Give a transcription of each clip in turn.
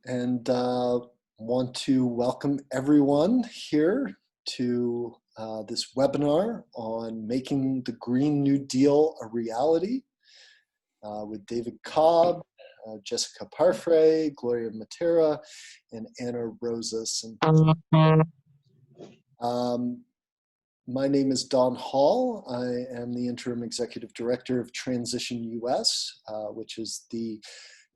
and want to welcome everyone here to this webinar on making the Green New Deal a reality with David Cobb, Jessica Parfrey, Gloria Matera, and Anna Rosas. My name is Don Hall. I am the Interim Executive Director of Transition US, which is the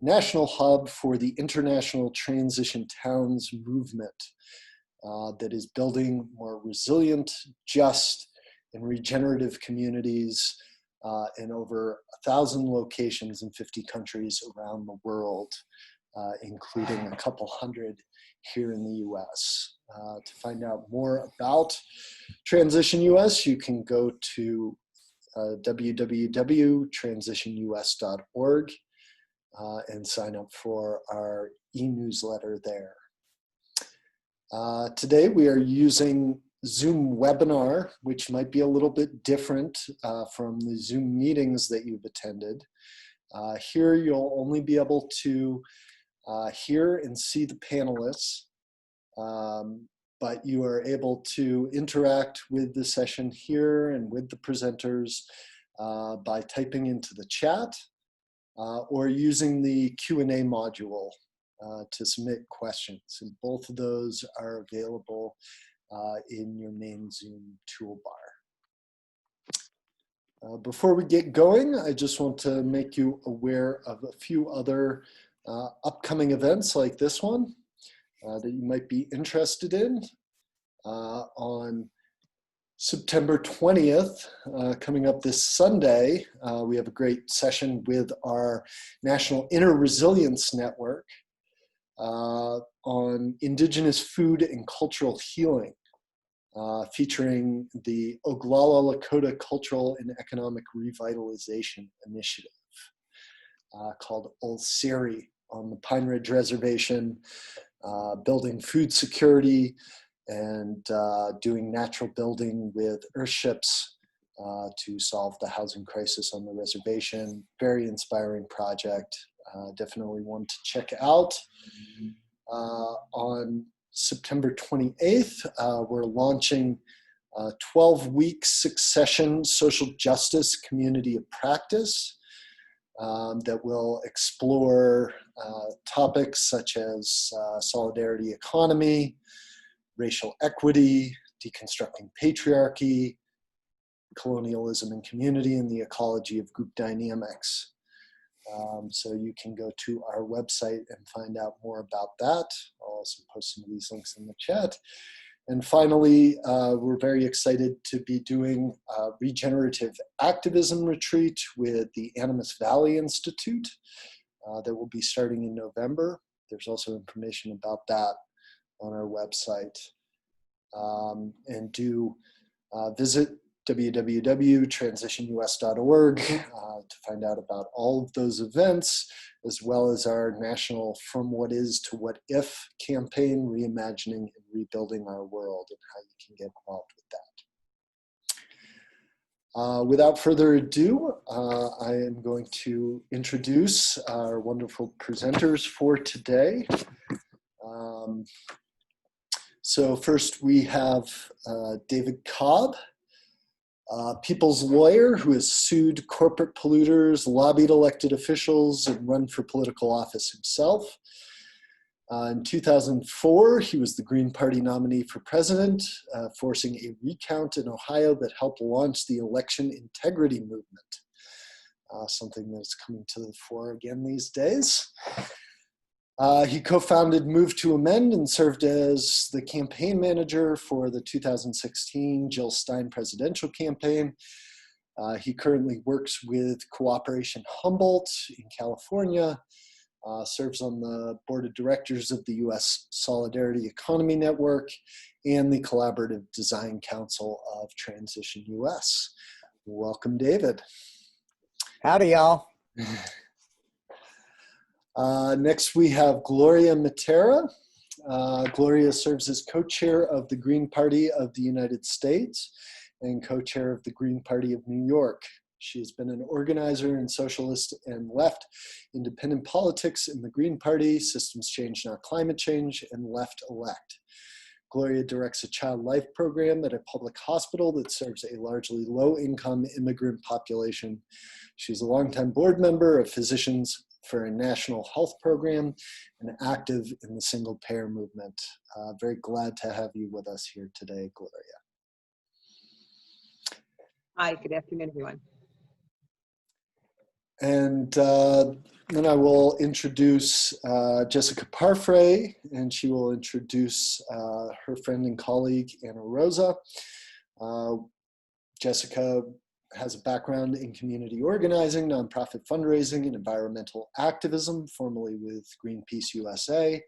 national hub for the International Transition Towns movement that is building more resilient, just, and regenerative communities in over 1,000 locations in 50 countries around the world, including a couple hundred here in the US. To find out more about Transition US, you can go to www.transitionus.org and sign up for our e-newsletter there. Today we are using Zoom webinar, which might be a little bit different from the Zoom meetings that you've attended. Here you'll only be able to hear and see the panelists, but you are able to interact with the session here and with the presenters by typing into the chat or using the Q&A module to submit questions. And both of those are available in your main Zoom toolbar. Before we get going, I just want to make you aware of a few other upcoming events like this one that you might be interested in. On September 20th, coming up this Sunday, we have a great session with our National Inter-Resilience Network on Indigenous food and cultural healing, featuring the Oglala Lakota Cultural and Economic Revitalization Initiative called Ulseri on the Pine Ridge Reservation, building food security and doing natural building with earthships to solve the housing crisis on the reservation. Very inspiring project, definitely one to check out. On September 28th, we're launching a 12-week succession social justice community of practice that will explore topics such as solidarity economy, racial equity, deconstructing patriarchy, colonialism and community, and the ecology of group dynamics. So you can go to our website and find out more about that. I'll also post some of these links in the chat. And finally, we're very excited to be doing a regenerative activism retreat with the Animas Valley Institute that will be starting in November. There's also information about that on our website. And do visit www.transitionus.org to find out about all of those events, as well as our national From What Is to What If campaign, reimagining and rebuilding our world, and how you can get involved with that. Without further ado, I am going to introduce our wonderful presenters for today. So first we have David Cobb, people's lawyer who has sued corporate polluters, lobbied elected officials, and run for political office himself. In 2004, he was the Green Party nominee for president, forcing a recount in Ohio that helped launch the election integrity movement, something that's coming to the fore again these days. He co-founded Move to Amend and served as the campaign manager for the 2016 Jill Stein presidential campaign. He currently works with Cooperation Humboldt in California, serves on the board of directors of the U.S. Solidarity Economy Network and the Collaborative Design Council of Transition US. Welcome, David. Howdy, y'all. Next, we have Gloria Matera. Gloria serves as co-chair of the Green Party of the United States and co-chair of the Green Party of New York. She has been an organizer in socialist and left independent politics in the Green Party, Systems Change Not Climate Change, and Left Elect. Gloria directs a child life program at a public hospital that serves a largely low-income immigrant population. She's a longtime board member of Physicians for a National Health Program and active in the single-payer movement. Very glad to have you with us here today, Gloria. Hi, good afternoon, everyone. And then I will introduce Jessica Parfrey, and she will introduce her friend and colleague, Anna Rosa. Jessica has a background in community organizing, nonprofit fundraising, and environmental activism, formerly with Greenpeace USA.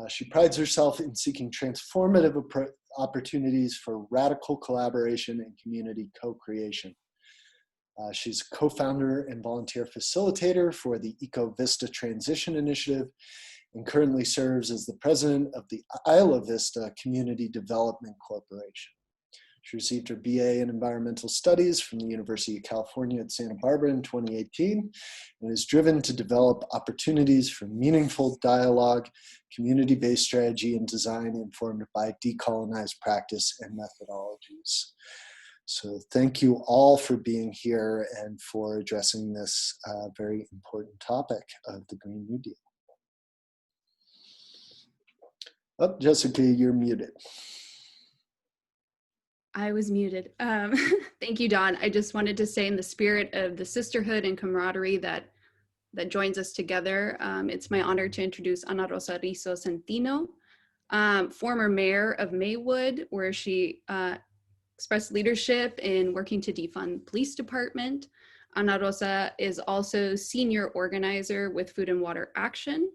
She prides herself in seeking transformative opportunities for radical collaboration and community co-creation. She's co-founder and volunteer facilitator for the EcoVista Transition Initiative and currently serves as the president of the Isla Vista Community Development Corporation. She received her BA in Environmental Studies from the University of California at Santa Barbara in 2018 and is driven to develop opportunities for meaningful dialogue, community-based strategy, and design informed by decolonized practice and methodologies. So thank you all for being here and for addressing this very important topic of the Green New Deal. Oh, Jessica, you're muted. I was muted. Thank you, Don. I just wanted to say, in the spirit of the sisterhood and camaraderie that joins us together, it's my honor to introduce Ana Rosa Rizo Centino, former mayor of Maywood, where she expressed leadership in working to defund police department. Ana Rosa is also senior organizer with Food and Water Action,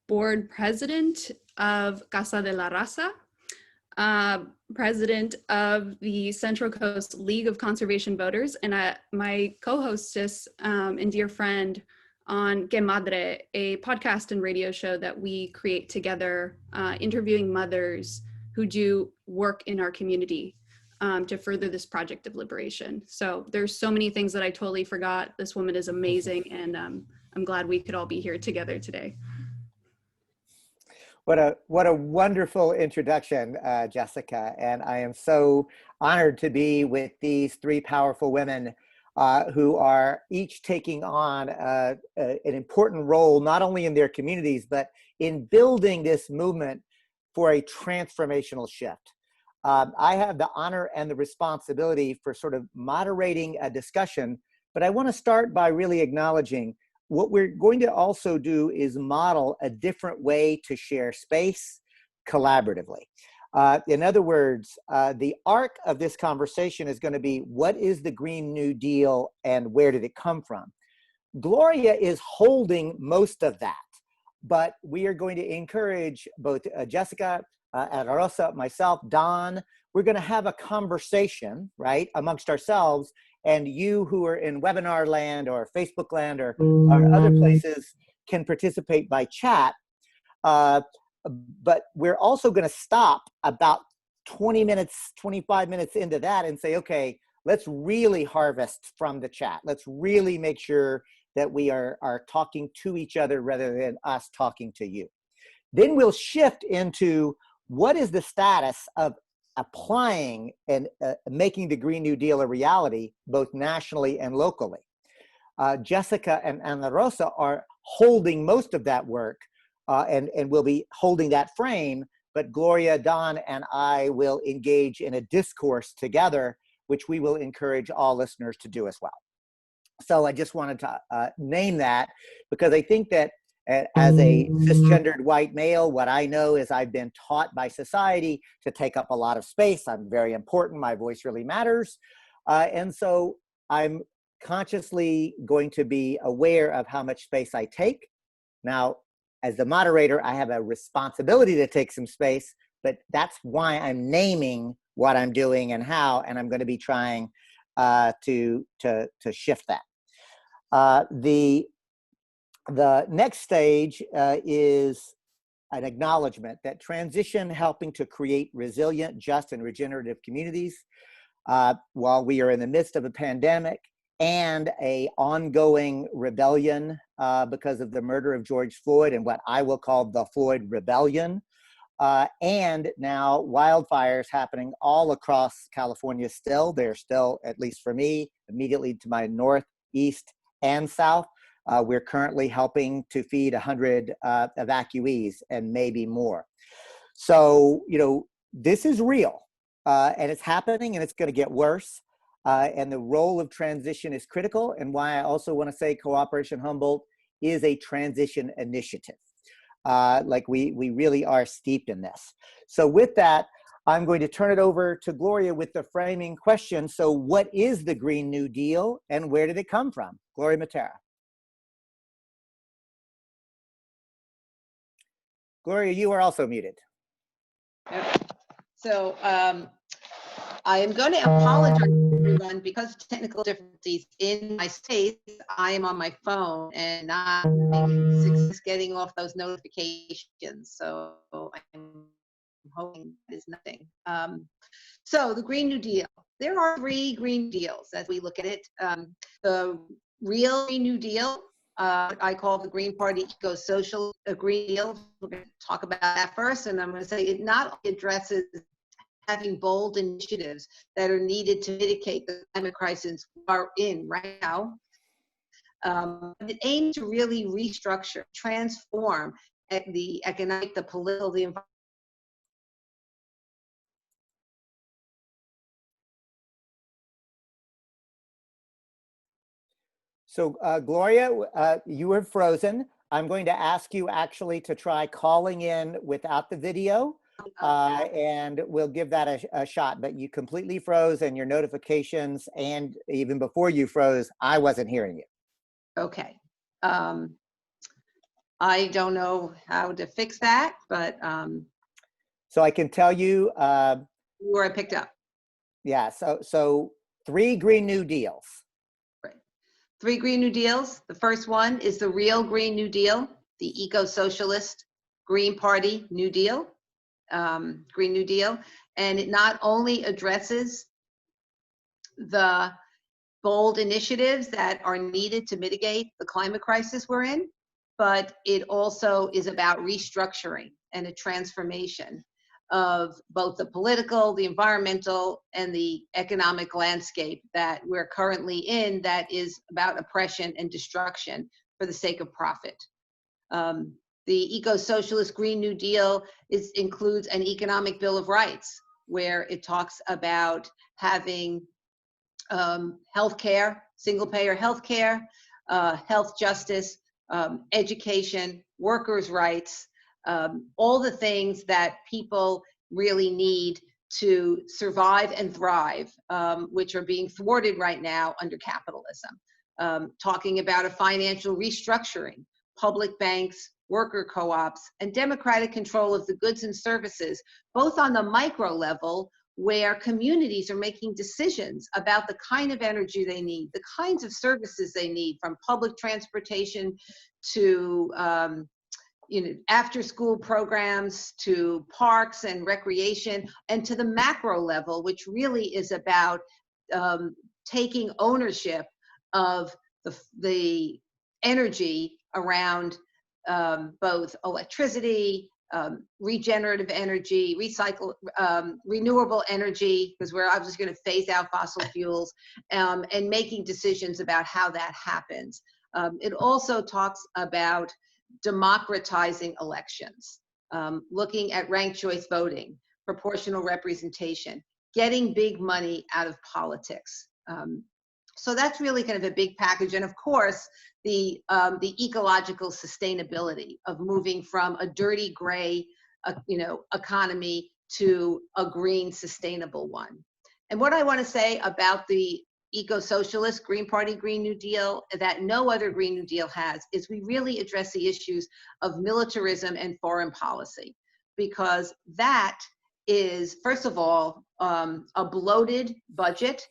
board president of Casa de la Raza, president of the Central Coast League of Conservation Voters, and my co-hostess and dear friend on Que Madre, a podcast and radio show that we create together, interviewing mothers who do work in our community to further this project of liberation. So there's so many things that I totally forgot. This woman is amazing, and I'm glad we could all be here together today. What a wonderful introduction, Jessica. And I am so honored to be with these three powerful women who are each taking on an important role, not only in their communities, but in building this movement for a transformational shift. I have the honor and the responsibility for sort of moderating a discussion, but I want to start by really acknowledging what we're going to also do is model a different way to share space collaboratively. In other words, the arc of this conversation is going to be, what is the Green New Deal and where did it come from? Gloria is holding most of that, but we are going to encourage both Jessica, Ana Rosa, myself, Don. We're going to have a conversation, right, amongst ourselves, and you who are in webinar land or Facebook land or other places can participate by chat. But we're also going to stop about 20 minutes, 25 minutes into that and say, okay, let's really harvest from the chat. Let's really make sure that we are talking to each other rather than us talking to you. Then we'll shift into what is the status of applying and making the Green New Deal a reality, both nationally and locally. Jessica and Ana Rosa are holding most of that work and will be holding that frame, but Gloria, Don, and I will engage in a discourse together, which we will encourage all listeners to do as well. So I just wanted to name that because I think that as a cisgendered white male, what I know is I've been taught by society to take up a lot of space. I'm very important. My voice really matters. And so I'm consciously going to be aware of how much space I take. Now, as the moderator, I have a responsibility to take some space, but that's why I'm naming what I'm doing and how, and I'm going to be trying to shift that. The next stage is an acknowledgement that transition helping to create resilient, just, and regenerative communities while we are in the midst of a pandemic and a ongoing rebellion because of the murder of George Floyd and what I will call the Floyd Rebellion. And now wildfires happening all across California still. They're still, at least for me, immediately to my north, east, and south. We're currently helping to feed 100 evacuees and maybe more. So, you know, this is real and it's happening and it's going to get worse. And the role of transition is critical, and why I also want to say Cooperation Humboldt is a transition initiative. Like we really are steeped in this. So with that, I'm going to turn it over to Gloria with the framing question. So what is the Green New Deal and where did it come from? Gloria Matera. Gloria, you are also muted. Yep. So I am going to apologize to everyone because of technical difficulties in my space. I am on my phone and not having success getting off those notifications. So I'm hoping there's nothing. So the Green New Deal. There are 3 Green Deals as we look at it. The real Green New Deal, I call the Green Party Eco-Social Green Deal. We're going to talk about that first, and I'm going to say it not only addresses having bold initiatives that are needed to mitigate the climate crisis we're in right now. It aims to really restructure, transform the economic, the political, the environment. So Gloria, you were frozen. I'm going to ask you actually to try calling in without the video. And we'll give that a shot, but you completely froze and your notifications, and even before you froze, I wasn't hearing you. Okay. I don't know how to fix that, but so I can tell you where I picked up. Yeah, so 3 Green New Deals. Right. 3 Green New Deals. The first one is the real Green New Deal, the eco-socialist Green Party New Deal. Green New Deal, and it not only addresses the bold initiatives that are needed to mitigate the climate crisis we're in, but it also is about restructuring and a transformation of both the political, the environmental, and the economic landscape that we're currently in that is about oppression and destruction for the sake of profit. The Eco-Socialist Green New Deal includes an economic bill of rights where it talks about having healthcare, single-payer healthcare, health justice, education, workers' rights, all the things that people really need to survive and thrive, which are being thwarted right now under capitalism. Talking about a financial restructuring, public banks, worker co-ops, and democratic control of the goods and services, both on the micro level, where communities are making decisions about the kind of energy they need, the kinds of services they need, from public transportation to after-school programs, to parks and recreation, and to the macro level, which really is about taking ownership of the energy around both electricity, regenerative energy, renewable energy, because we're obviously going to phase out fossil fuels, and making decisions about how that happens. It also talks about democratizing elections, looking at ranked choice voting, proportional representation, getting big money out of politics. So that's really kind of a big package. And of course, the ecological sustainability of moving from a dirty gray, economy to a green, sustainable one. And what I want to say about the eco-socialist Green Party Green New Deal that no other Green New Deal has is we really address the issues of militarism and foreign policy, because that is, first of all, a bloated budget.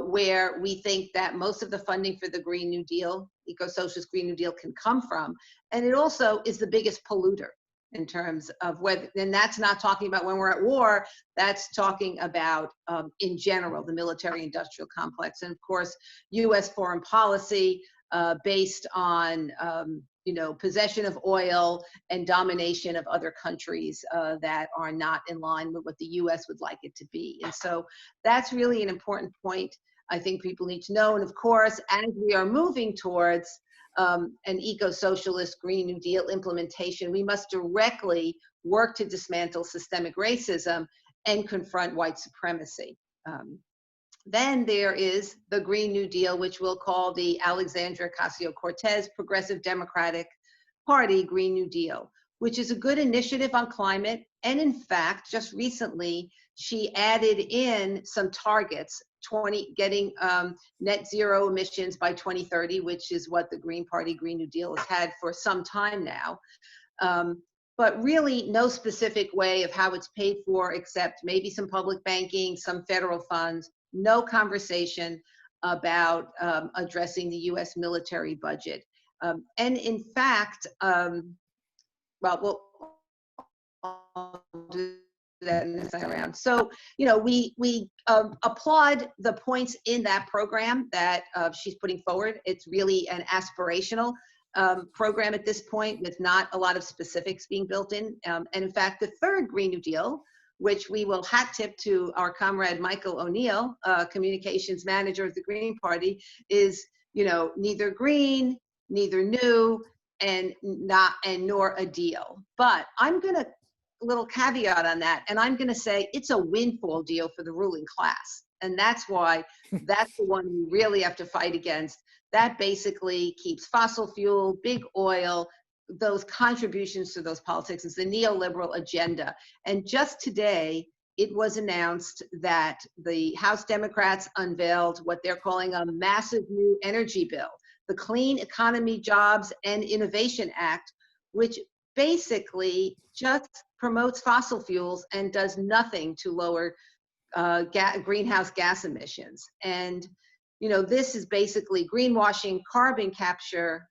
Where we think that most of the funding for the Green New Deal, eco-socialist Green New Deal, can come from. And it also is the biggest polluter. in terms of whether, and that's not talking about when we're at war, that's talking about in general, the military industrial complex. And of course, US foreign policy based on possession of oil and domination of other countries that are not in line with what the US would like it to be. And so that's really an important point I think people need to know. And of course, as we are moving towards an eco-socialist Green New Deal implementation, we must directly work to dismantle systemic racism and confront white supremacy. Then there is the Green New Deal, which we'll call the Alexandria Ocasio-Cortez Progressive Democratic Party Green New Deal, which is a good initiative on climate. And in fact, just recently, she added in some targets, getting net zero emissions by 2030, which is what the Green Party Green New Deal has had for some time now. But really no specific way of how it's paid for, except maybe some public banking, some federal funds, no conversation about addressing the US military budget. And in fact, we'll do that in this time around. So, we applaud the points in that program that she's putting forward. It's really an aspirational program at this point with not a lot of specifics being built in. And in fact, the third Green New Deal, which we will hat tip to our comrade Michael O'Neill, communications manager of the Green Party, is neither green, neither new, and nor a deal. But I'm gonna little caveat on that, and I'm gonna say it's a windfall deal for the ruling class, and that's why that's the one we really have to fight against. That basically keeps fossil fuel, big oil, those contributions to those politics is the neoliberal agenda. And just today, it was announced that the House Democrats unveiled what they're calling a massive new energy bill, the Clean Economy, Jobs, and Innovation Act, which basically just promotes fossil fuels and does nothing to lower greenhouse gas emissions. And this is basically greenwashing, carbon capture.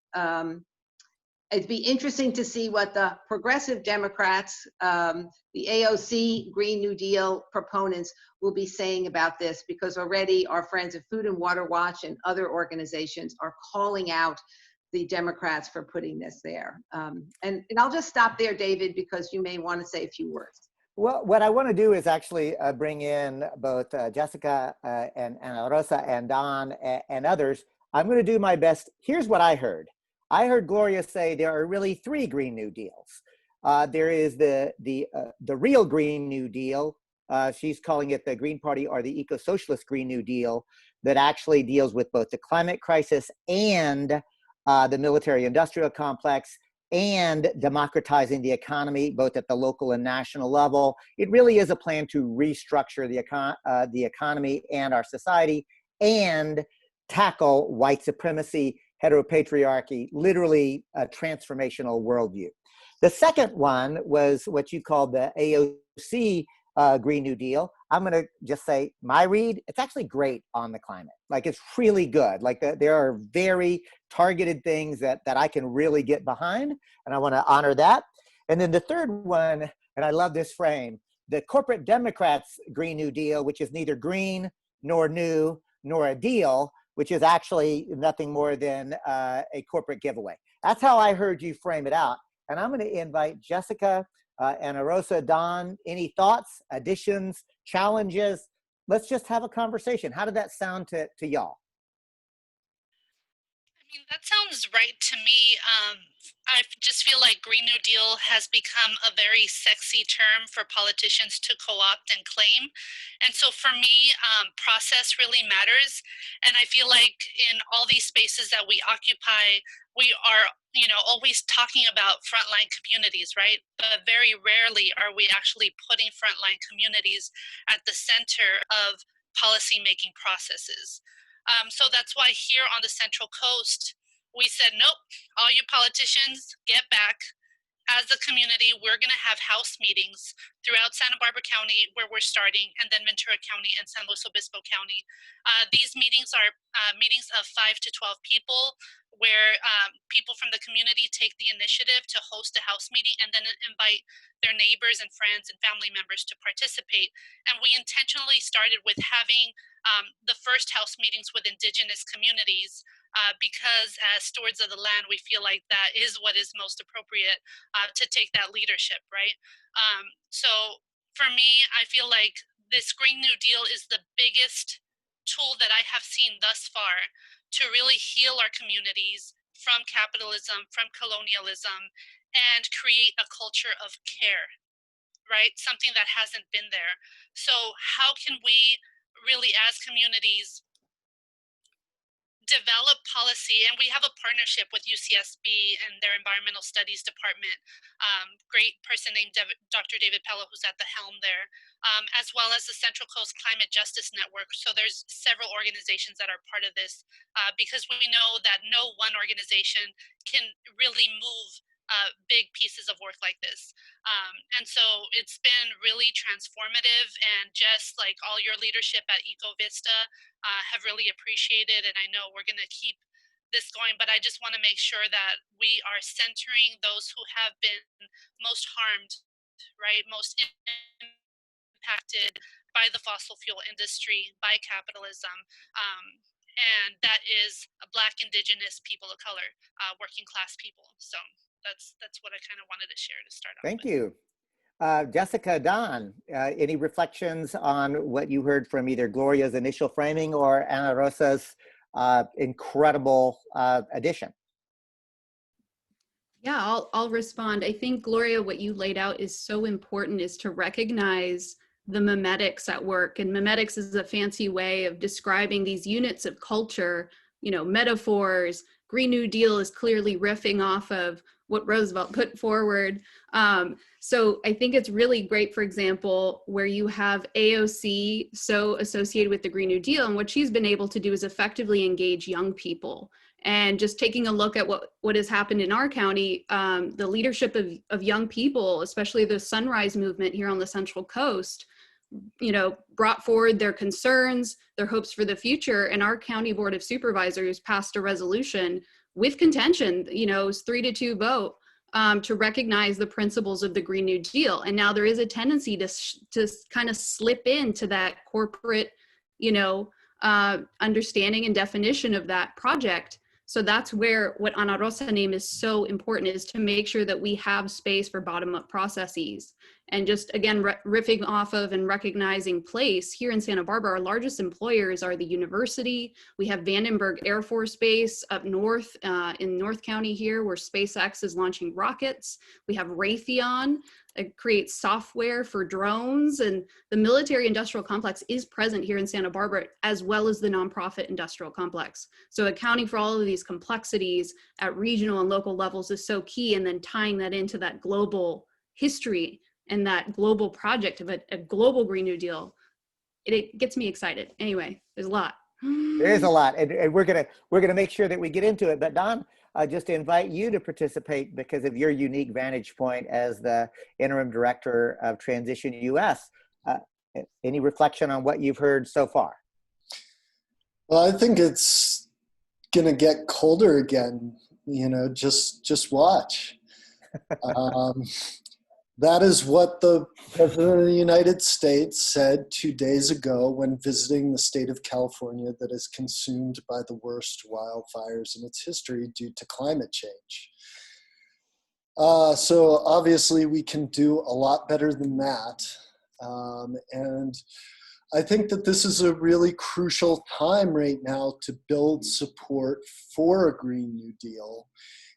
It'd be interesting to see what the progressive Democrats, the AOC Green New Deal proponents will be saying about this, because already our friends at Food and Water Watch and other organizations are calling out the Democrats for putting this there. And I'll just stop there, David, because you may want to say a few words. Well, what I want to do is actually bring in both Jessica and Ana Rosa and Don and others. I'm going to do my best. Here's what I heard. I heard Gloria say there are really three Green New Deals. There is the real Green New Deal. She's calling it the Green Party or the Eco-Socialist Green New Deal, that actually deals with both the climate crisis and the military-industrial complex and democratizing the economy, both at the local and national level. It really is a plan to restructure the economy and our society and tackle white supremacy, heteropatriarchy, literally a transformational worldview. The second one was what you called the AOC Green New Deal. I'm going to just say my read, it's actually great on the climate. Like, it's really good. Like, there are very targeted things that I can really get behind, and I want to honor that. And then the third one, and I love this frame, the corporate Democrats Green New Deal, which is neither green nor new nor a deal, which is actually nothing more than a corporate giveaway. That's how I heard you frame it out. And I'm going to invite Jessica, Ana Rosa, Don, any thoughts, additions, challenges? Let's just have a conversation. How did that sound to y'all? I mean, that sounds right to me. I just feel like Green New Deal has become a very sexy term for politicians to co-opt and claim. And so for me, process really matters. And I feel like in all these spaces that we occupy, we are, always talking about frontline communities, right? But very rarely are we actually putting frontline communities at the center of policy-making processes. So that's why here on the Central Coast, we said, nope, all you politicians, get back. as a community, we're going to have house meetings throughout Santa Barbara County, where we're starting, and then Ventura County and San Luis Obispo County. These meetings are meetings of 5 to 12 people, where people from the community take the initiative to host a house meeting and then invite their neighbors and friends and family members to participate. And we intentionally started with having the first house meetings with Indigenous communities, because as stewards of the land, we feel like that is what is most appropriate to take that leadership, right? So for me, I feel like this Green New Deal is the biggest tool that I have seen thus far to really heal our communities from capitalism, from colonialism, and create a culture of care, right? Something that hasn't been there. So how can we really, as communities, develop policy? And we have a partnership with UCSB and their environmental studies department, great person named Dr. David Pello, who's at the helm there, as well as the Central Coast Climate Justice Network. So there's several organizations that are part of this, because we know that no one organization can really move big pieces of work like this. And so it's been really transformative, and just like all your leadership at EcoVista have really appreciated, and I know we're going to keep this going, but I just want to make sure that we are centering those who have been most harmed, right, most impacted by the fossil fuel industry, by capitalism, and that is Black, Indigenous, people of color, working class people. So that's what I kind of wanted to share to start off Thank with. you. Jessica, Don, any reflections on what you heard from either Gloria's initial framing or Ana Rosa's incredible addition? Yeah, I'll respond. I think, Gloria, what you laid out is so important, is to recognize the memetics at work. And memetics is a fancy way of describing these units of culture, metaphors. Green New Deal is clearly riffing off of what Roosevelt put forward. So I think it's really great, for example, where you have AOC so associated with the Green New Deal, and what she's been able to do is effectively engage young people. And just taking a look at what has happened in our county, the leadership of young people, especially the Sunrise Movement here on the Central Coast, brought forward their concerns, their hopes for the future. And our County Board of Supervisors passed a resolution with contention, it was 3-2 vote, to recognize the principles of the Green New Deal. And now there is a tendency to kind of slip into that corporate, understanding and definition of that project. So that's where what Ana Rosa name is so important, is to make sure that we have space for bottom-up processes. And just, again, riffing off of and recognizing place, here in Santa Barbara, our largest employers are the university. We have Vandenberg Air Force Base up north in North County here, where SpaceX is launching rockets. We have Raytheon. It creates software for drones, and the military industrial complex is present here in Santa Barbara, as well as the nonprofit industrial complex. So accounting for all of these complexities at regional and local levels is so key, and then tying that into that global history and that global project of a global Green New Deal, it gets me excited. Anyway, there's a lot. There is a lot, and we're gonna make sure that we get into it. But Don, just to invite you to participate because of your unique vantage point as the interim director of Transition US. Any reflection on what you've heard so far? Well, I think it's gonna get colder again. Just watch. That is what the President of the United States said 2 days ago when visiting the state of California that is consumed by the worst wildfires in its history due to climate change. So obviously we can do a lot better than that. And I think that this is a really crucial time right now to build support for a Green New Deal,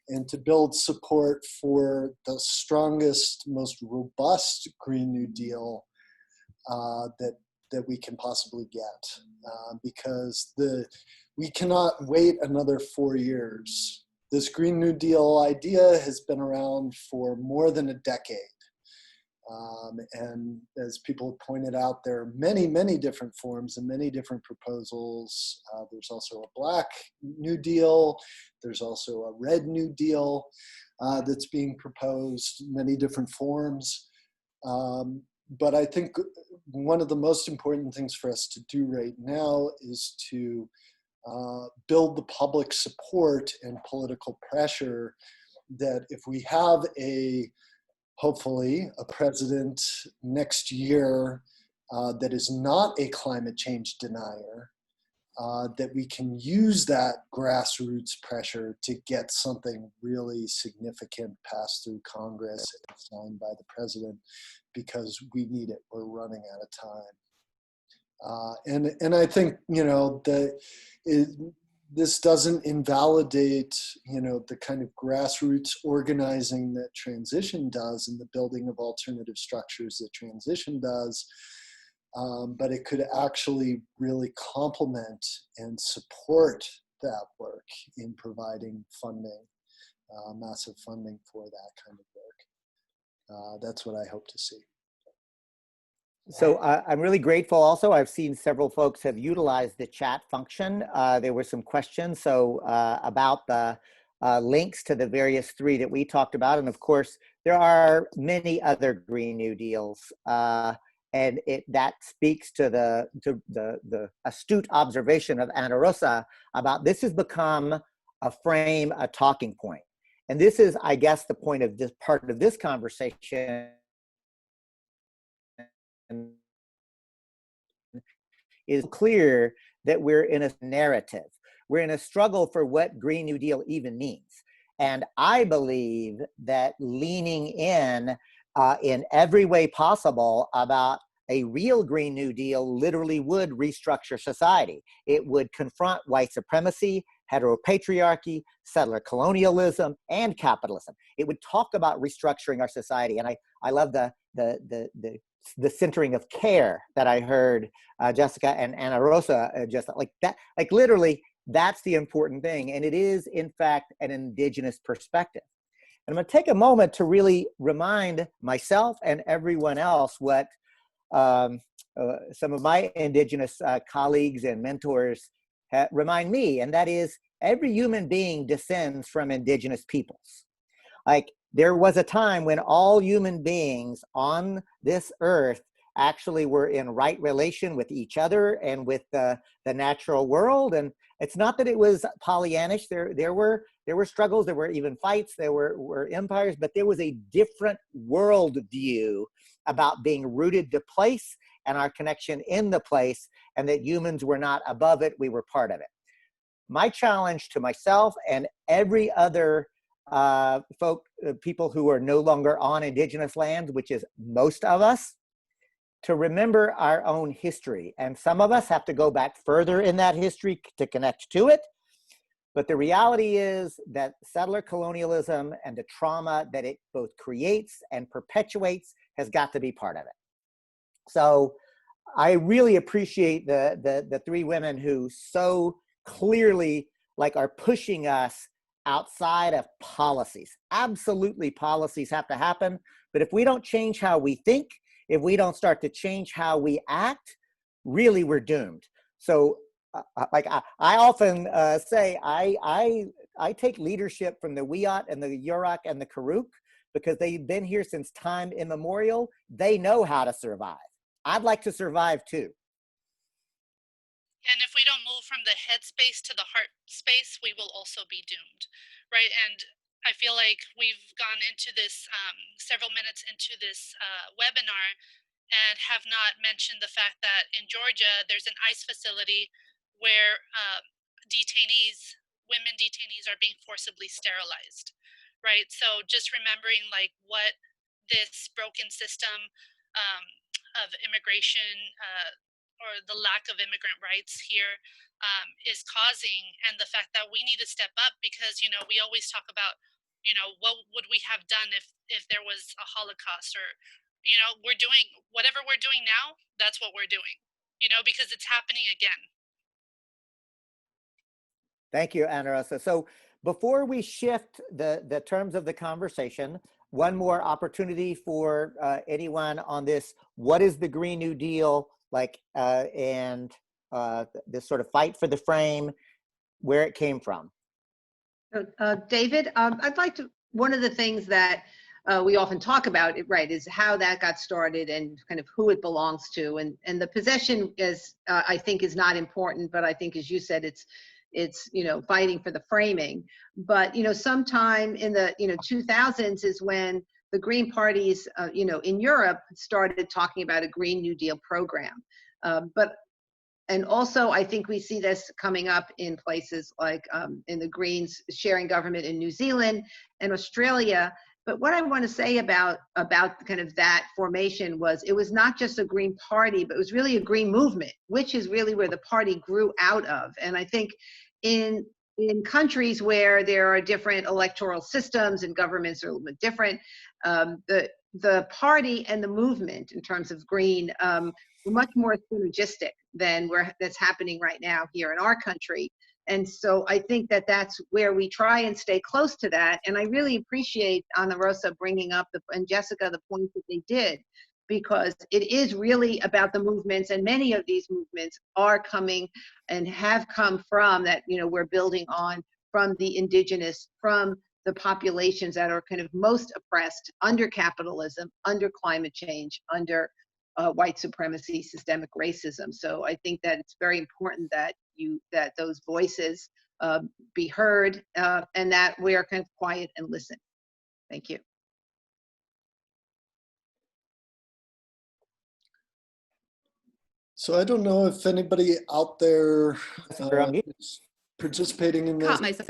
and to build support for the strongest, most robust Green New Deal that we can possibly get, because we cannot wait another 4 years. This Green New Deal idea has been around for more than a decade, And as people have pointed out, there are many, many different forms and many different proposals. There's also a Black New Deal. There's also a Red New Deal that's being proposed, many different forms. But I think one of the most important things for us to do right now is to build the public support and political pressure that if we have hopefully a president next year that is not a climate change denier, that we can use that grassroots pressure to get something really significant passed through Congress and signed by the president, because we need it. We're running out of time. And I think, this doesn't invalidate, the kind of grassroots organizing that transition does and the building of alternative structures that transition does. But it could actually really complement and support that work in providing funding, massive funding for that kind of work. That's what I hope to see. So I'm really grateful also. I've seen several folks have utilized the chat function. There were some questions about the links to the various three that we talked about. And of course, there are many other Green New Deals. And that speaks to the astute observation of Ana Rosa about this has become a frame, a talking point. And this is, I guess, the point of this part of this conversation is clear that we're in a narrative. We're in a struggle for what Green New Deal even means. And I believe that leaning in every way possible about a real Green New Deal literally would restructure society. It would confront white supremacy, heteropatriarchy, settler colonialism, and capitalism. It would talk about restructuring our society. And I love the centering of care that I heard Jessica and Ana Rosa just like that. Like literally, that's the important thing. And it is, in fact, an indigenous perspective. And I'm going to take a moment to really remind myself and everyone else what some of my indigenous colleagues and mentors remind me, and that is every human being descends from indigenous peoples. Like there was a time when all human beings on this earth actually were in right relation with each other and with the natural world. And it's not that it was Pollyannish. There were struggles, there were even fights, there were empires, but there was a different worldview about being rooted to place and our connection in the place, and that humans were not above it, we were part of it. My challenge to myself and every other people who are no longer on indigenous lands, which is most of us, to remember our own history. And some of us have to go back further in that history to connect to it. But the reality is that settler colonialism and the trauma that it both creates and perpetuates has got to be part of it. So I really appreciate the three women who so clearly are pushing us outside of policies. Absolutely, policies have to happen. But if we don't change how we think, if we don't start to change how we act, really we're doomed. So I often say, I take leadership from the Wiyot and the Yurok and the Karuk because they've been here since time immemorial. They know how to survive. I'd like to survive too. And if we don't move from the head space to the heart space, we will also be doomed, right? And I feel like we've gone into this several minutes into this webinar and have not mentioned the fact that in Georgia, there's an ICE facility where women detainees are being forcibly sterilized, right? So just remembering what this broken system of immigration or the lack of immigrant rights here is causing, and the fact that we need to step up because, we always talk about, what would we have done if there was a Holocaust, or, we're doing whatever we're doing now, that's what we're doing, because it's happening again. Thank you, Ana Rosa. So before we shift the terms of the conversation, one more opportunity for anyone on this. What is the Green New Deal like, and this sort of fight for the frame, where it came from? David, I'd like to, one of the things that we often talk about, right, is how that got started and kind of who it belongs to. And the possession is, I think, is not important, but I think, as you said, it's fighting for the framing. But sometime in the 2000s is when the Green parties in Europe started talking about a Green New Deal program. And also, I think we see this coming up in places like in the Greens sharing government in New Zealand and Australia. But what I want to say about kind of that formation was, it was not just a Green Party, but it was really a Green movement, which is really where the party grew out of. And I think in countries where there are different electoral systems and governments are a little bit different, the party and the movement in terms of Green were much more synergistic than that's happening right now here in our country. And so I think that that's where we try and stay close to that. And I really appreciate Ana Rosa bringing up and Jessica, the points that they did, because it is really about the movements, and many of these movements are coming and have come from that, we're building on from the indigenous, from the populations that are kind of most oppressed under capitalism, under climate change, under white supremacy, systemic racism. So I think that it's very important that those voices be heard, and that we are kind of quiet and listen. Thank you. So I don't know if anybody out there is participating in this. Caught myself.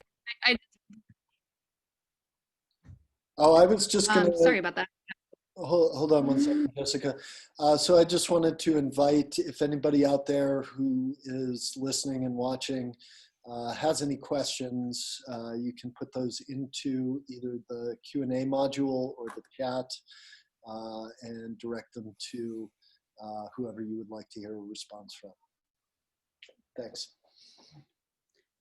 I was just going to. Sorry about that. Hold on one second, Jessica. So I just wanted to invite, if anybody out there who is listening and watching has any questions, you can put those into either the Q&A module or the chat and direct them to whoever you would like to hear a response from. Thanks.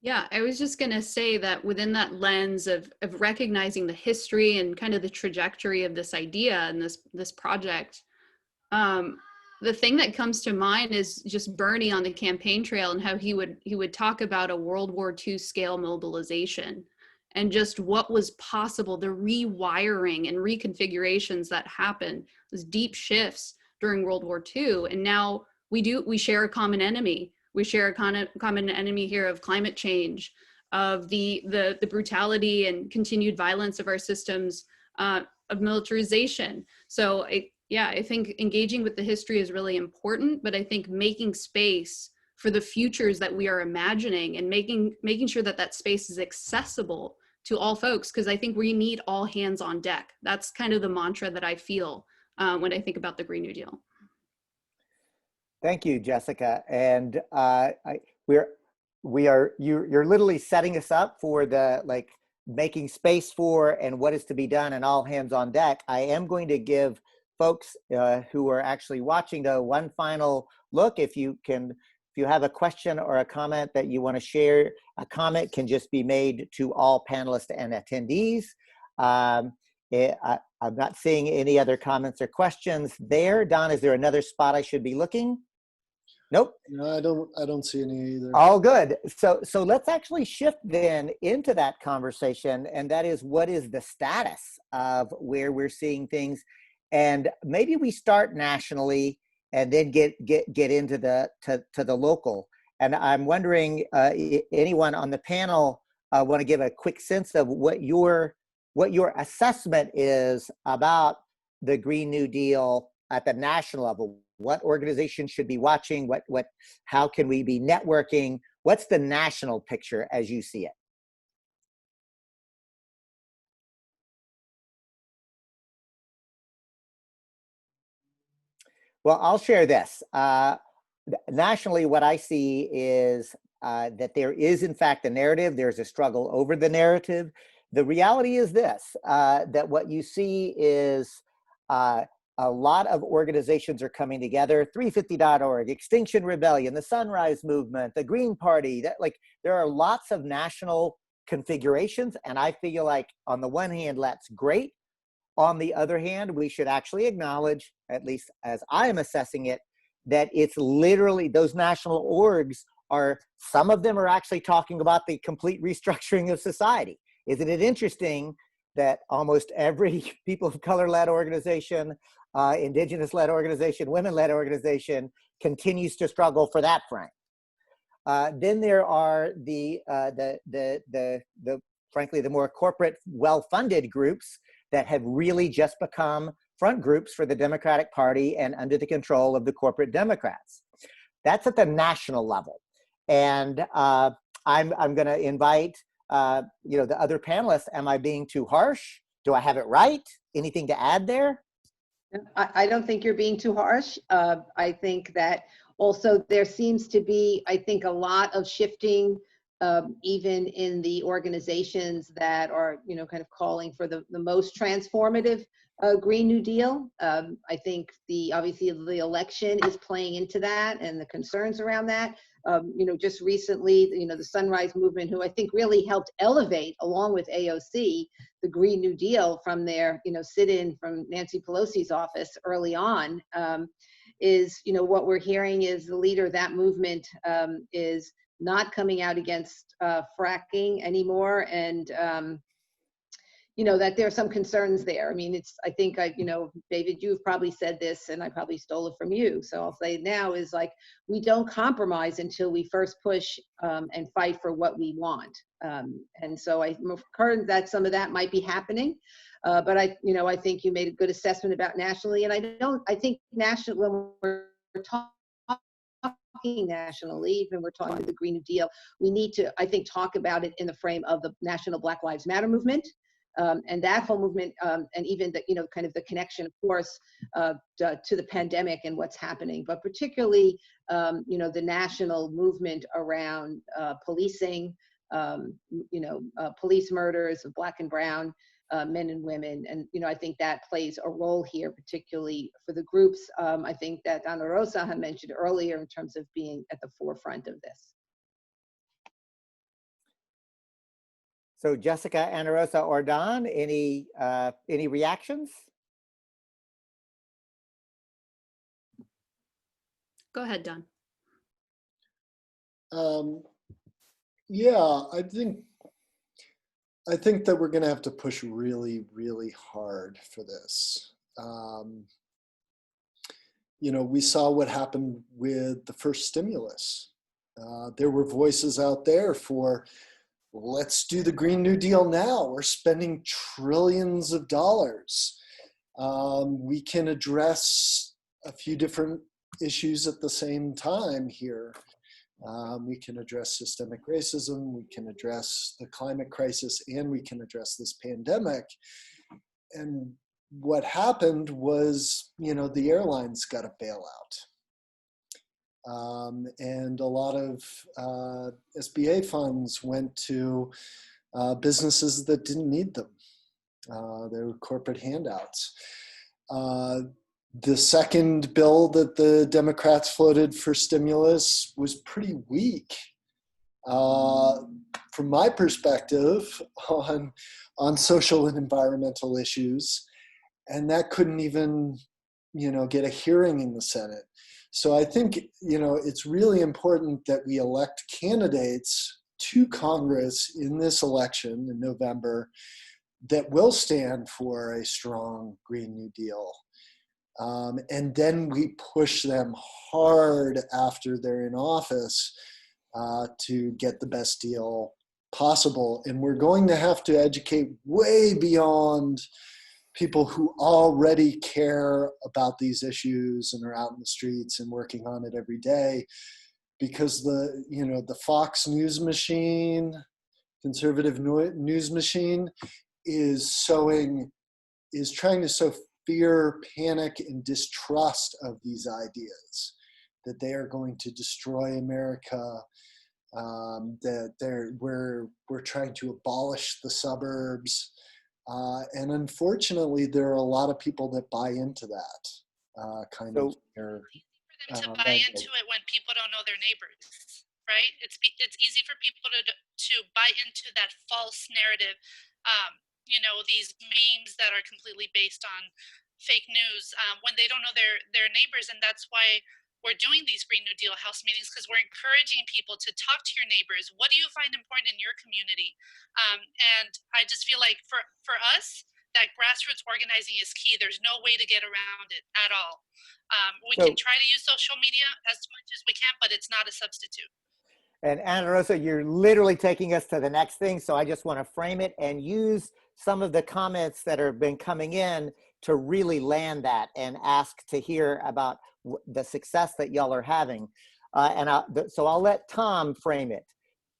Yeah, I was just going to say that within that lens of recognizing the history and kind of the trajectory of this idea and this project, the thing that comes to mind is just Bernie on the campaign trail and how he would talk about a World War II scale mobilization and just what was possible, the rewiring and reconfigurations that happened, those deep shifts during World War II. And now we share a common enemy. We share a common enemy here of climate change, of the brutality and continued violence of our systems, of militarization. So I think engaging with the history is really important, but I think making space for the futures that we are imagining and making sure that space is accessible to all folks, because I think we need all hands on deck. That's kind of the mantra that I feel when I think about the Green New Deal. Thank you, Jessica. And you're literally setting us up for the making space for and what is to be done and all hands on deck. I am going to give folks who are actually watching though one final look. If you have a question or a comment that you want to share, a comment can just be made to all panelists and attendees. I'm not seeing any other comments or questions there. Don, is there another spot I should be looking? Nope. No, I don't see any either. All good. So let's actually shift then into that conversation, and that is, what is the status of where we're seeing things? And maybe we start nationally and then get into the local. And I'm wondering, anyone on the panel want to give a quick sense of what your assessment is about the Green New Deal at the national level? What organizations should be watching? How can we be networking? What's the national picture as you see it? Well, I'll share this. Nationally, what I see is that there is, in fact, a narrative. There's a struggle over the narrative. The reality is this, that what you see is a lot of organizations are coming together, 350.org, Extinction Rebellion, the Sunrise Movement, the Green Party, there are lots of national configurations. And I feel like on the one hand, that's great. On the other hand, we should actually acknowledge, at least as I am assessing it, that it's literally those national orgs are, some of them are actually talking about the complete restructuring of society. Isn't it interesting that almost every people of color-led organization, indigenous-led organization, women-led organization continues to struggle for that frame? Then there are frankly, the more corporate, well-funded groups that have really just become front groups for the Democratic Party and under the control of the corporate Democrats. That's at the national level. And I'm going to invite the other panelists. Am I being too harsh? Do I have it right? Anything to add there? I don't think you're being too harsh. I think that also there seems to be, I think, a lot of shifting, even in the organizations that are, kind of calling for the most transformative Green New Deal. I think obviously the election is playing into that and the concerns around that. Just recently, the Sunrise Movement, who I think really helped elevate, along with AOC, the Green New Deal from their, sit-in from Nancy Pelosi's office early on, is, what we're hearing is the leader of that movement is not coming out against fracking anymore. And, that there are some concerns there. I mean, I think, David, you've probably said this and I probably stole it from you. So I'll say now is like, we don't compromise until we first push and fight for what we want. And so I'm encouraged that some of that might be happening. But I think you made a good assessment about nationally. And I think nationally, when we're talking nationally, even we're talking about the Green New Deal, we need to, I think, talk about it in the frame of the national Black Lives Matter movement. And that whole movement, and even the, kind of the connection, of course, to the pandemic and what's happening, but particularly, the national movement around policing, police murders of Black and brown men and women. And, I think that plays a role here, particularly for the groups. I think that Ana Rosa had mentioned earlier in terms of being at the forefront of this. So Jessica, Ana Rosa, or Don, any reactions? Go ahead, Don. Yeah, I think that we're going to have to push really, really hard for this. We saw what happened with the first stimulus. There were voices out there for, let's do the Green New Deal now. We're spending trillions of dollars. We can address a few different issues at the same time here. We can address systemic racism, we can address the climate crisis, and we can address this pandemic. And what happened was, the airlines got a bailout. And a lot of SBA funds went to businesses that didn't need them. They were corporate handouts. The second bill that the Democrats floated for stimulus was pretty weak, from my perspective, on social and environmental issues. And that couldn't even, get a hearing in the Senate. So I think, it's really important that we elect candidates to Congress in this election in November that will stand for a strong Green New Deal. And then we push them hard after they're in office to get the best deal possible. And we're going to have to educate way beyond people who already care about these issues and are out in the streets and working on it every day, because the Fox News machine, conservative news machine, is trying to sow fear, panic, and distrust of these ideas, that they are going to destroy America, that we're trying to abolish the suburbs. And unfortunately, there are a lot of people that buy into that kind of fear. For them to buy into it when people don't know their neighbors, right? It's easy for people to buy into that false narrative you know, these memes that are completely based on fake news when they don't know their neighbors. And that's why we're doing these Green New Deal house meetings, because we're encouraging people to talk to your neighbors. What do you find important in your community? And I just feel like for us, that grassroots organizing is key. There's no way to get around it at all. We So, can try to use social media as much as we can, but it's not a substitute. and Ana Rosa, you're literally taking us to the next thing. So I just want to frame it and use some of the comments that have been coming in to really land that and ask to hear about the success that y'all are having. So I'll let Tom frame it,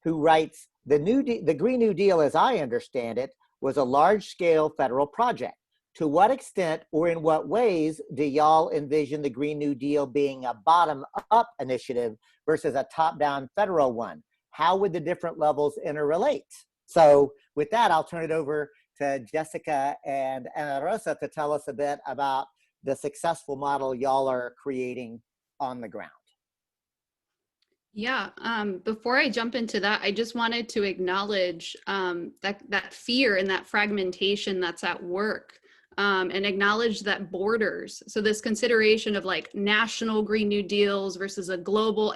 who writes, the Green New Deal, as I understand it, was a large-scale federal project. To what extent or in what ways do y'all envision the Green New Deal being a bottom-up initiative versus a top-down federal one? How would the different levels interrelate? So with that, I'll turn it over to Jessica and Ana Rosa to tell us a bit about the successful model y'all are creating on the ground. Yeah, before I jump into that, I just wanted to acknowledge that fear and that fragmentation that's at work, and acknowledge that borders. So this consideration of like national Green New Deals versus a global,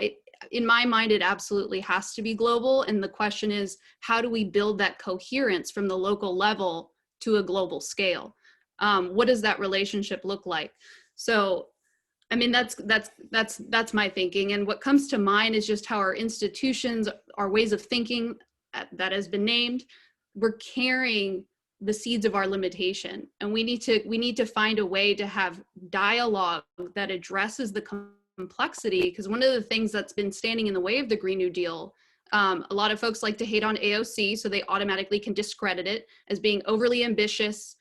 in my mind, it absolutely has to be global. And the question is, how do we build that coherence from the local level to a global scale? What does that relationship look like? So I mean, that's my thinking. And what comes to mind is just how our institutions, our ways of thinking that has been named, we're carrying the seeds of our limitation. And we need to find a way to have dialogue that addresses the complexity. Because one of the things that's been standing in the way of the Green New Deal, a lot of folks like to hate on AOC, so they automatically can discredit it as being overly ambitious.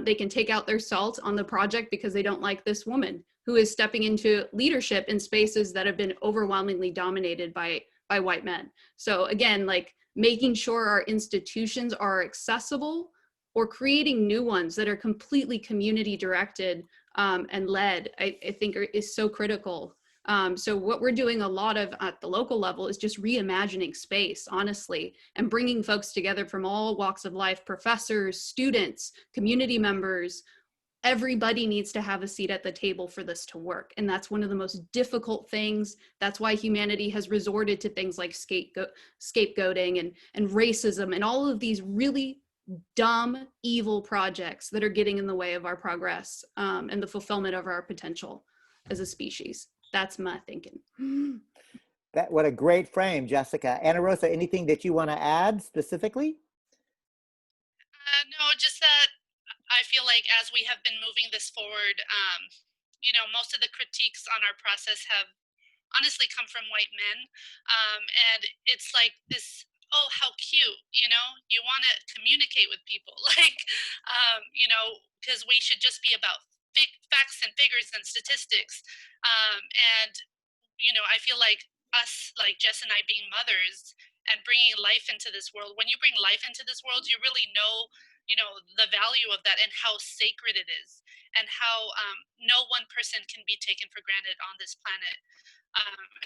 They can take out their salt on the project because they don't like this woman who is stepping into leadership in spaces that have been overwhelmingly dominated by white men. So again, like making sure our institutions are accessible or creating new ones that are completely community directed and led, I think is so critical. So what we're doing a lot of at the local level is just reimagining space, honestly, and bringing folks together from all walks of life, professors, students, community members. Everybody needs to have a seat at the table for this to work. And that's one of the most difficult things. That's why humanity has resorted to things like scapegoating and racism and all of these really dumb, evil projects that are getting in the way of our progress and the fulfillment of our potential as a species. That's my thinking. What a great frame, Jessica. Ana Rosa, anything that you want to add specifically? No, just that I feel like as we have been moving this forward, you know, most of the critiques on our process have honestly come from white men. And it's like this, oh, how cute, you know, you want to communicate with people, like, you know, because we should just be about facts and figures and statistics. And, you know, I feel like us, like Jess and I being mothers and bringing life into this world, when you bring life into this world, you really know, you know, the value of that and how sacred it is and how no one person can be taken for granted on this planet.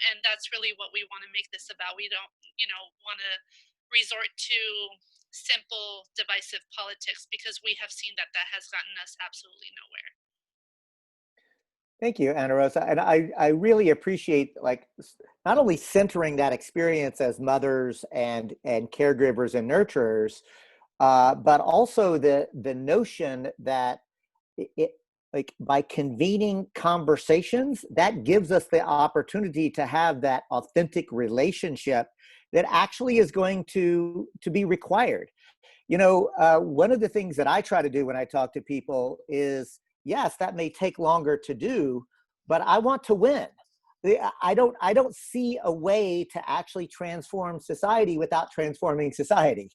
And that's really what we want to make this about. We don't, you know, want to resort to simple divisive politics, because we have seen that that has gotten us absolutely nowhere. Thank you, Ana Rosa. And I really appreciate like not only centering that experience as mothers and caregivers and nurturers, but also the notion that it like by convening conversations, that gives us the opportunity to have that authentic relationship that actually is going to be required. You know, one of the things that I try to do when I talk to people is, yes, that may take longer to do, but I want to win. I don't see a way to actually transform society without transforming society.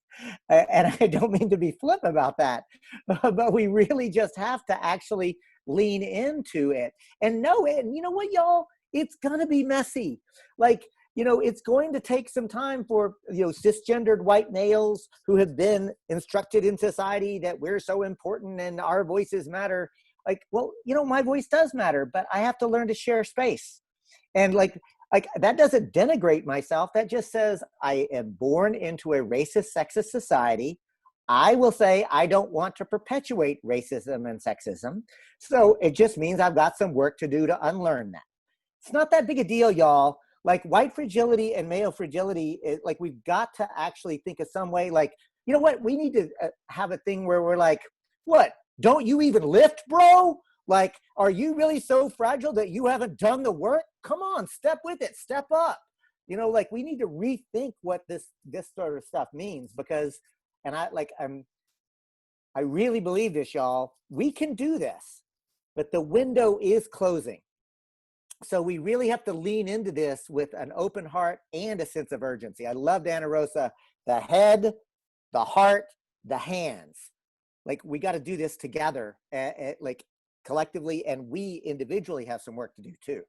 And I don't mean to be flip about that, but we really just have to actually lean into it and know it. And you know what, y'all, it's gonna be messy. Like, you know, it's going to take some time for, you know, cisgendered white males who have been instructed in society that we're so important and our voices matter. Like, well, you know, my voice does matter, but I have to learn to share space. And like that doesn't denigrate myself. That just says I am born into a racist, sexist society. I will say I don't want to perpetuate racism and sexism. So it just means I've got some work to do to unlearn that. It's not that big a deal, y'all. Like white fragility and male fragility, like we've got to actually think of some way, like, you know what, we need to have a thing where we're like, what, don't you even lift, bro? Like, are you really so fragile that you haven't done the work? Come on, step with it, step up. You know, like we need to rethink what this sort of stuff means, because, and I really believe this, y'all, we can do this, but the window is closing. So we really have to lean into this with an open heart and a sense of urgency. I loved Ana Rosa, the head, the heart, the hands. Like we got to do this together, like collectively, and we individually have some work to do too.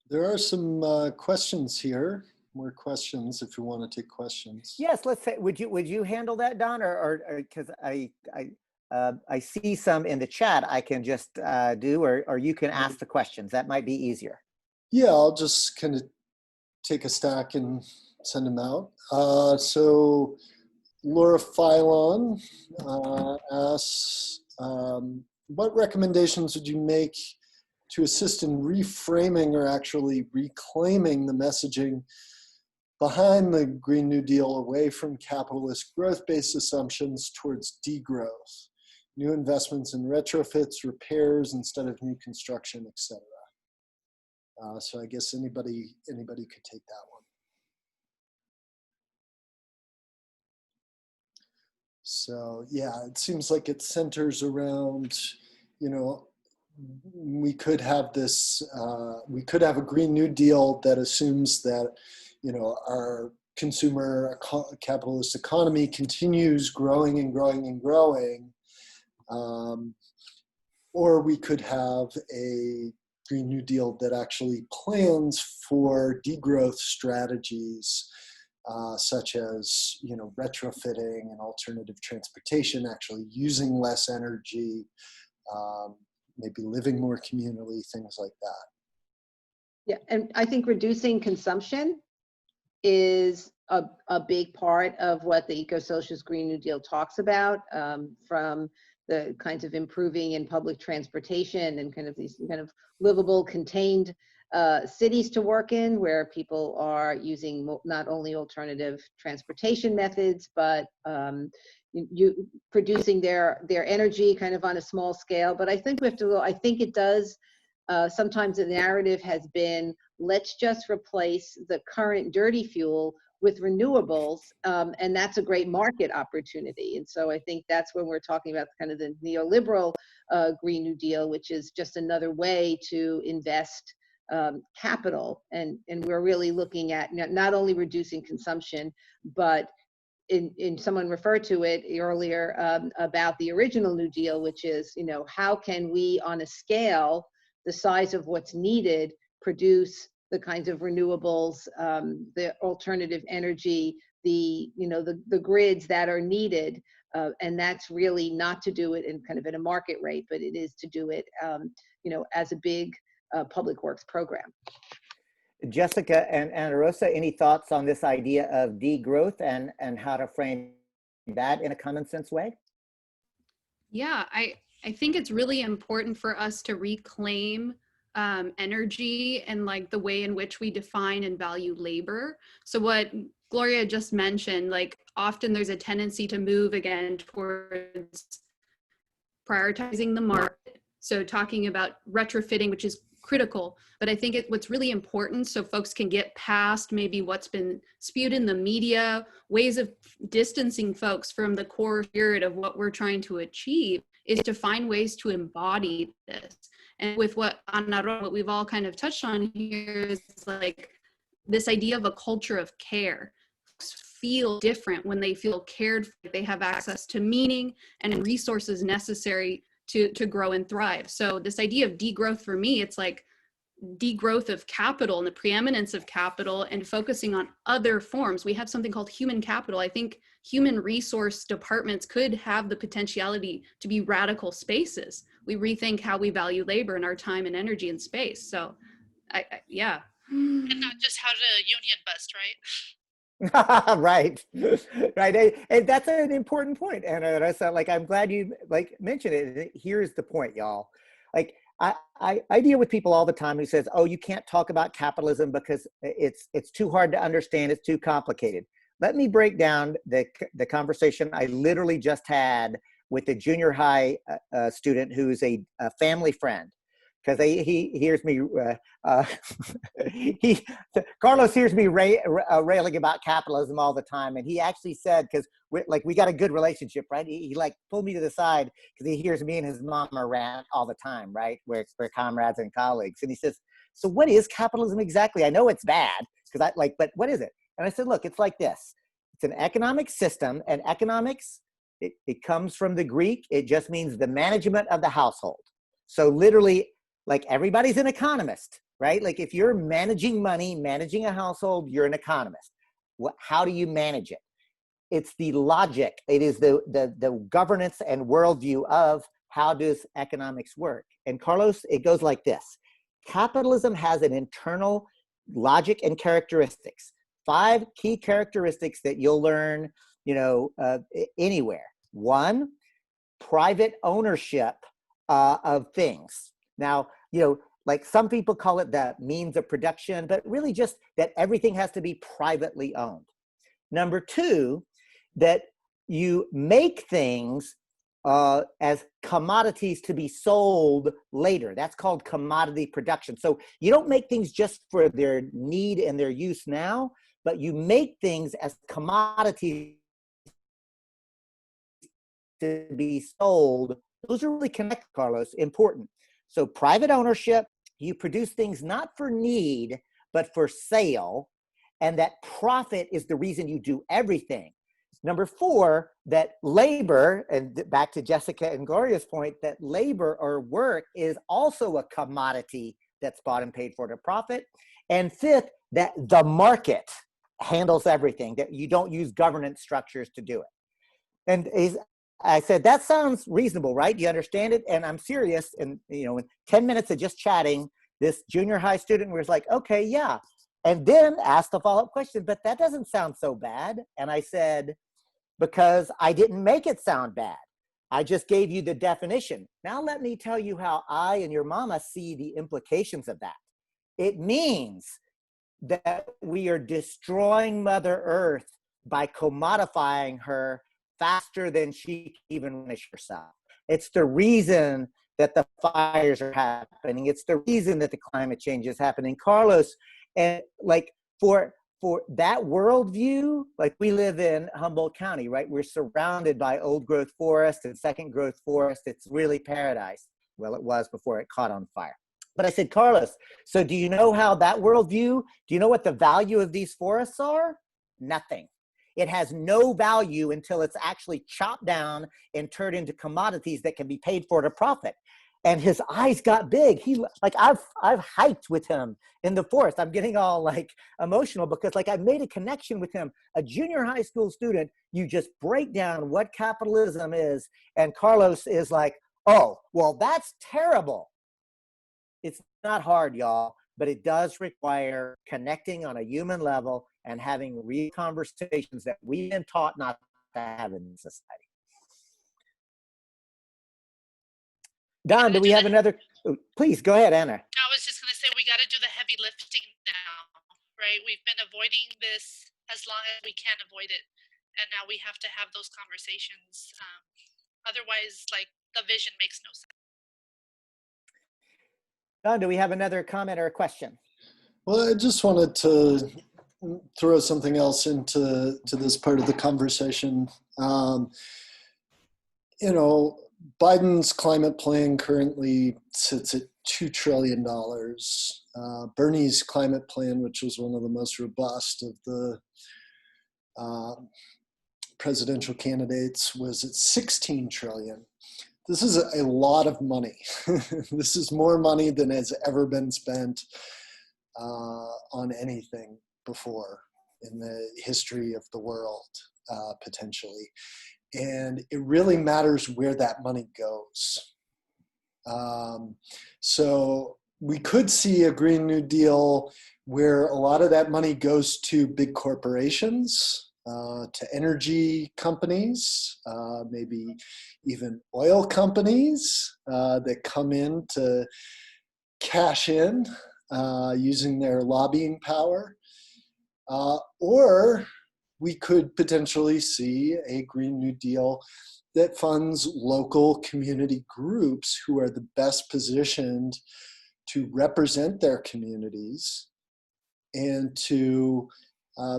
There are some questions here. More questions if you want to take questions. Yes, let's say, would you handle that, Don, or because I see some in the chat I can just do, or you can ask the questions. That might be easier. Yeah, I'll just kind of take a stack and send them out. So Laura Philon asks, what recommendations would you make to assist in reframing or actually reclaiming the messaging behind the Green New Deal away from capitalist growth-based assumptions towards degrowth, new investments in retrofits, repairs instead of new construction, etc. So I guess anybody could take that one. So yeah, it seems like it centers around, you know, we could have this, we could have a Green New Deal that assumes that, you know, our consumer capitalist economy continues growing and growing and growing. Or we could have a Green New Deal that actually plans for degrowth strategies, such as, you know, retrofitting and alternative transportation, actually using less energy, maybe living more communally, things like that. Yeah, and I think reducing consumption is a big part of what the Eco-Socialist Green New Deal talks about, from the kinds of improving in public transportation and kind of these kind of livable, contained cities to work in, where people are using not only alternative transportation methods, but you producing their energy kind of on a small scale. But I think we have to, I think it does, sometimes the narrative has been, let's just replace the current dirty fuel with renewables, and that's a great market opportunity. And so I think that's when we're talking about kind of the neoliberal Green New Deal, which is just another way to invest capital. And we're really looking at not only reducing consumption, but in someone referred to it earlier about the original New Deal, which is, you know, how can we on a scale the size of what's needed produce the kinds of renewables, the alternative energy, the, you know, the grids that are needed. And that's really not to do it in kind of at a market rate, but it is to do it, you know, as a big public works program. Jessica and Ana Rosa, any thoughts on this idea of degrowth and how to frame that in a common sense way? Yeah, I think it's really important for us to reclaim energy and like the way in which we define and value labor. So what Gloria just mentioned, like often there's a tendency to move again towards prioritizing the market. So talking about retrofitting, which is critical, but I think what's really important, so folks can get past maybe what's been spewed in the media, ways of distancing folks from the core spirit of what we're trying to achieve, is to find ways to embody this. And with what we've all kind of touched on here is like this idea of a culture of care. Folks feel different when they feel cared for. They have access to meaning and resources necessary to grow and thrive. So this idea of degrowth for me, it's like degrowth of capital and the preeminence of capital and focusing on other forms. We have something called human capital. I think human resource departments could have the potentiality to be radical spaces we rethink how we value labor and our time and energy and space. So yeah. And not just how to union bust, right? Right, right. And that's an important point. And I said, like, I'm glad you like mentioned it. Here's the point, y'all. Like, I deal with people all the time who says, "Oh, you can't talk about capitalism because it's too hard to understand. It's too complicated." Let me break down the conversation I literally just had with a junior high student who's a family friend, because he hears me he Carlos hears me railing about capitalism all the time, and he actually said, because we got a good relationship, right? He like pulled me to the side because he hears me and his mama rant all the time, right? We're comrades and colleagues, and he says, "So what is capitalism exactly? I know it's bad because but what is it?" And I said, "Look, it's like this. It's an economic system, and economics it comes from the Greek. It just means the management of the household. So literally." Like everybody's an economist, right? Like if you're managing money, managing a household, you're an economist. How do you manage it? It's the logic. It is the governance and worldview of how does economics work. And Carlos, it goes like this. Capitalism has an internal logic and characteristics. 5 key characteristics that you'll learn, anywhere. 1, private ownership of things. Now, like some people call it the means of production, but really just that everything has to be privately owned. Number 2, that you make things as commodities to be sold later. That's called commodity production. So you don't make things just for their need and their use now, but you make things as commodities to be sold. Those are really connected, Carlos, important. So private ownership, you produce things not for need, but for sale. And that profit is the reason you do everything. Number 4, that labor, and back to Jessica and Gloria's point, that labor or work is also a commodity that's bought and paid for to profit. And 5th, that the market handles everything, that you don't use governance structures to do it. And I said, that sounds reasonable, right? Do you understand it? And I'm serious. And, in 10 minutes of just chatting, this junior high student was like, okay, yeah. And then asked a follow-up question, but that doesn't sound so bad. And I said, because I didn't make it sound bad. I just gave you the definition. Now let me tell you how I and your mama see the implications of that. It means that we are destroying Mother Earth by commodifying her faster than she can even finish herself. It's the reason that the fires are happening. It's the reason that the climate change is happening. Carlos, and like for that worldview, like we live in Humboldt County, right? We're surrounded by old growth forest and second growth forest. It's really paradise. Well, it was before it caught on fire. But I said, Carlos, so do you know how that worldview, do you know what the value of these forests are? Nothing. It has no value until it's actually chopped down and turned into commodities that can be paid for to profit. And his eyes got big. I've hiked with him in the forest. I'm getting all like emotional because like I made a connection with him, a junior high school student. You just break down what capitalism is. And Carlos is like, oh, well, that's terrible. It's not hard, y'all, but it does require connecting on a human level and having real conversations that we've been taught not to have in society. Don, do we have another? Please go ahead, Anna. I was just going to say we got to do the heavy lifting now, right? We've been avoiding this as long as we can avoid it, and now we have to have those conversations. Otherwise, like the vision makes no sense. Don, do we have another comment or a question? Well, I just wanted to throw something else into this part of the conversation. Biden's climate plan currently sits at $2 trillion. Bernie's climate plan, which was one of the most robust of the presidential candidates, was at $16 trillion. This is a lot of money. This is more money than has ever been spent on anything before in the history of the world, potentially. And it really matters where that money goes. So we could see a Green New Deal where a lot of that money goes to big corporations, to energy companies, maybe even oil companies that come in to cash in using their lobbying power. Or we could potentially see a Green New Deal that funds local community groups who are the best positioned to represent their communities and to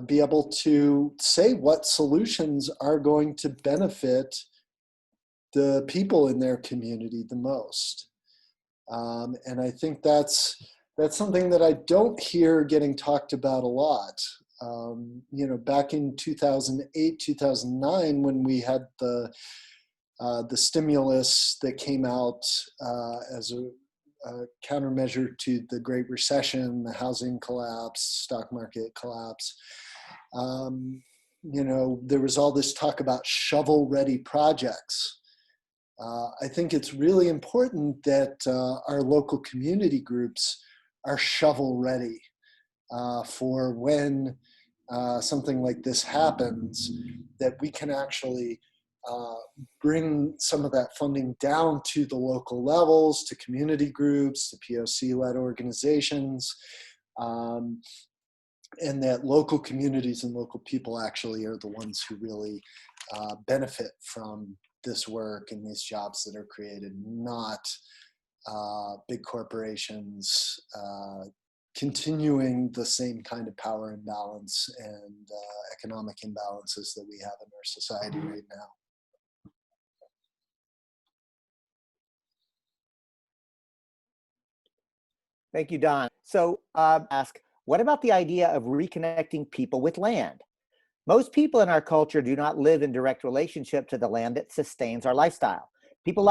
be able to say what solutions are going to benefit the people in their community the most. And I think that's something that I don't hear getting talked about a lot. Back in 2008, 2009, when we had the stimulus that came out as a countermeasure to the Great Recession, the housing collapse, stock market collapse, there was all this talk about shovel-ready projects. I think it's really important that our local community groups are shovel-ready for when something like this happens, that we can actually bring some of that funding down to the local levels, to community groups, to POC-led organizations, and that local communities and local people actually are the ones who really benefit from this work and these jobs that are created, not big corporations continuing the same kind of power imbalance and economic imbalances that we have in our society right now. Thank you, Don. So ask, what about the idea of reconnecting people with land? Most people in our culture do not live in direct relationship to the land that sustains our lifestyle. People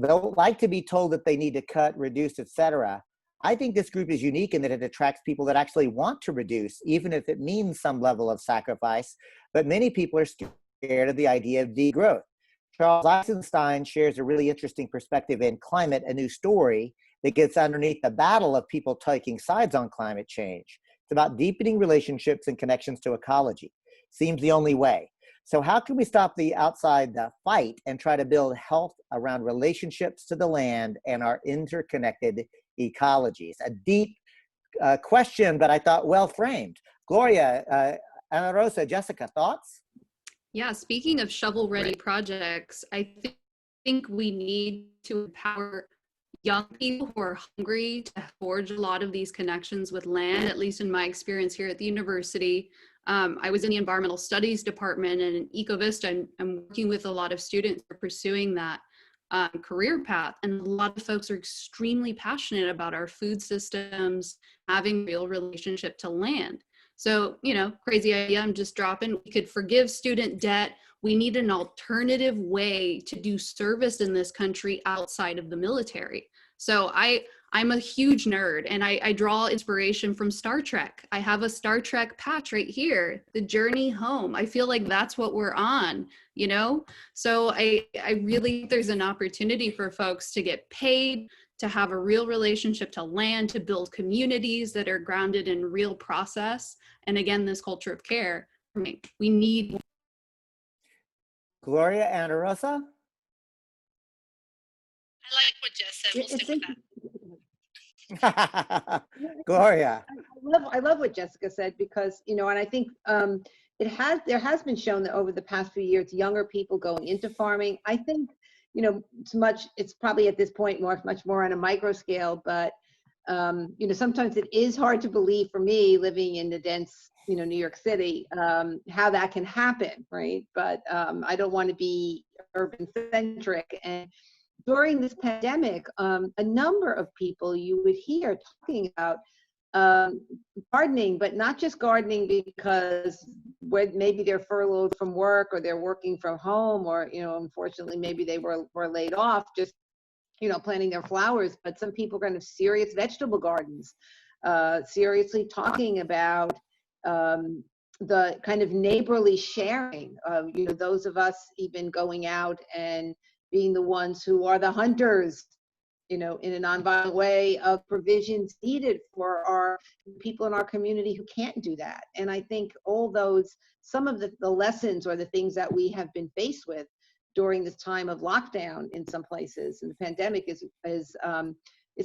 don't like to be told that they need to cut, reduce, etc. I think this group is unique in that it attracts people that actually want to reduce, even if it means some level of sacrifice. But many people are scared of the idea of degrowth. Charles Eisenstein shares a really interesting perspective in Climate, a New Story, that gets underneath the battle of people taking sides on climate change. It's about deepening relationships and connections to ecology. Seems the only way. So how can we stop the outside the fight and try to build health around relationships to the land and our interconnected ecologies? A deep question, but I thought well framed. Gloria, Ana Rosa, Jessica, thoughts? Yeah, speaking of shovel-ready projects, I think we need to empower young people who are hungry to forge a lot of these connections with land, at least in my experience here at the university. I was in the environmental studies department, and in Ecovista, I'm working with a lot of students who are pursuing that career path. And a lot of folks are extremely passionate about our food systems, having real relationship to land. So, crazy idea, I'm just dropping. We could forgive student debt. We need an alternative way to do service in this country outside of the military. So I'm a huge nerd, and I draw inspiration from Star Trek. I have a Star Trek patch right here, The Journey Home. I feel like that's what we're on, So I really think there's an opportunity for folks to get paid, to have a real relationship to land, to build communities that are grounded in real process. And again, this culture of care. We need. Gloria, Ana Rosa? I like what Jess said. We'll stick with that. Gloria. I love what Jessica said, because, and I think there has been shown that over the past few years, younger people going into farming, I think, it's probably at this point much more on a micro scale, but, sometimes it is hard to believe for me living in the dense, New York City, how that can happen, right? But I don't want to be urban centric. And during this pandemic, a number of people you would hear talking about gardening, but not just gardening because maybe they're furloughed from work or they're working from home, or, unfortunately, maybe they were laid off, just, planting their flowers. But some people are going to have serious vegetable gardens, seriously talking about the kind of neighborly sharing of, those of us even going out and being the ones who are the hunters you know, in a nonviolent way of provisions needed for our people in our community who can't do that. And I think all those, some of the lessons or the things that we have been faced with during this time of lockdown in some places and the pandemic is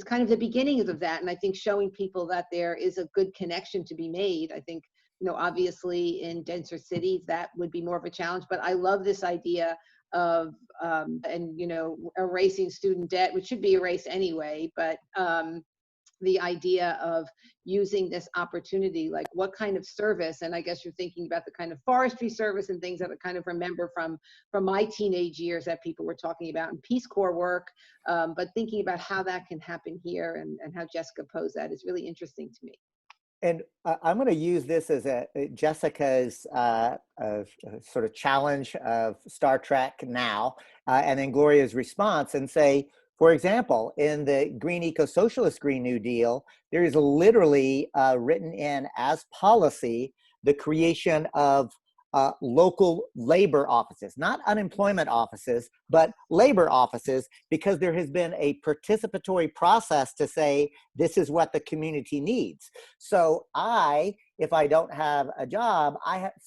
kind of the beginnings of that. And I think showing people that there is a good connection to be made. I think, you know, obviously in denser cities that would be more of a challenge, but I love this idea of and you know, erasing student debt, which should be erased anyway, but the idea of using this opportunity, like what kind of service, and I guess you're thinking about the kind of forestry service and things that I kind of remember from my teenage years that people were talking about in Peace Corps work, but thinking about how that can happen here and how Jessica posed that is really interesting to me. And I'm going to use this as Jessica's sort of challenge of Star Trek now, and then Gloria's response, and say, for example, in the Green Eco-Socialist Green New Deal, there is literally written in as policy the creation of local labor offices, not unemployment offices, but labor offices, because there has been a participatory process to say, this is what the community needs. So if I don't have a job,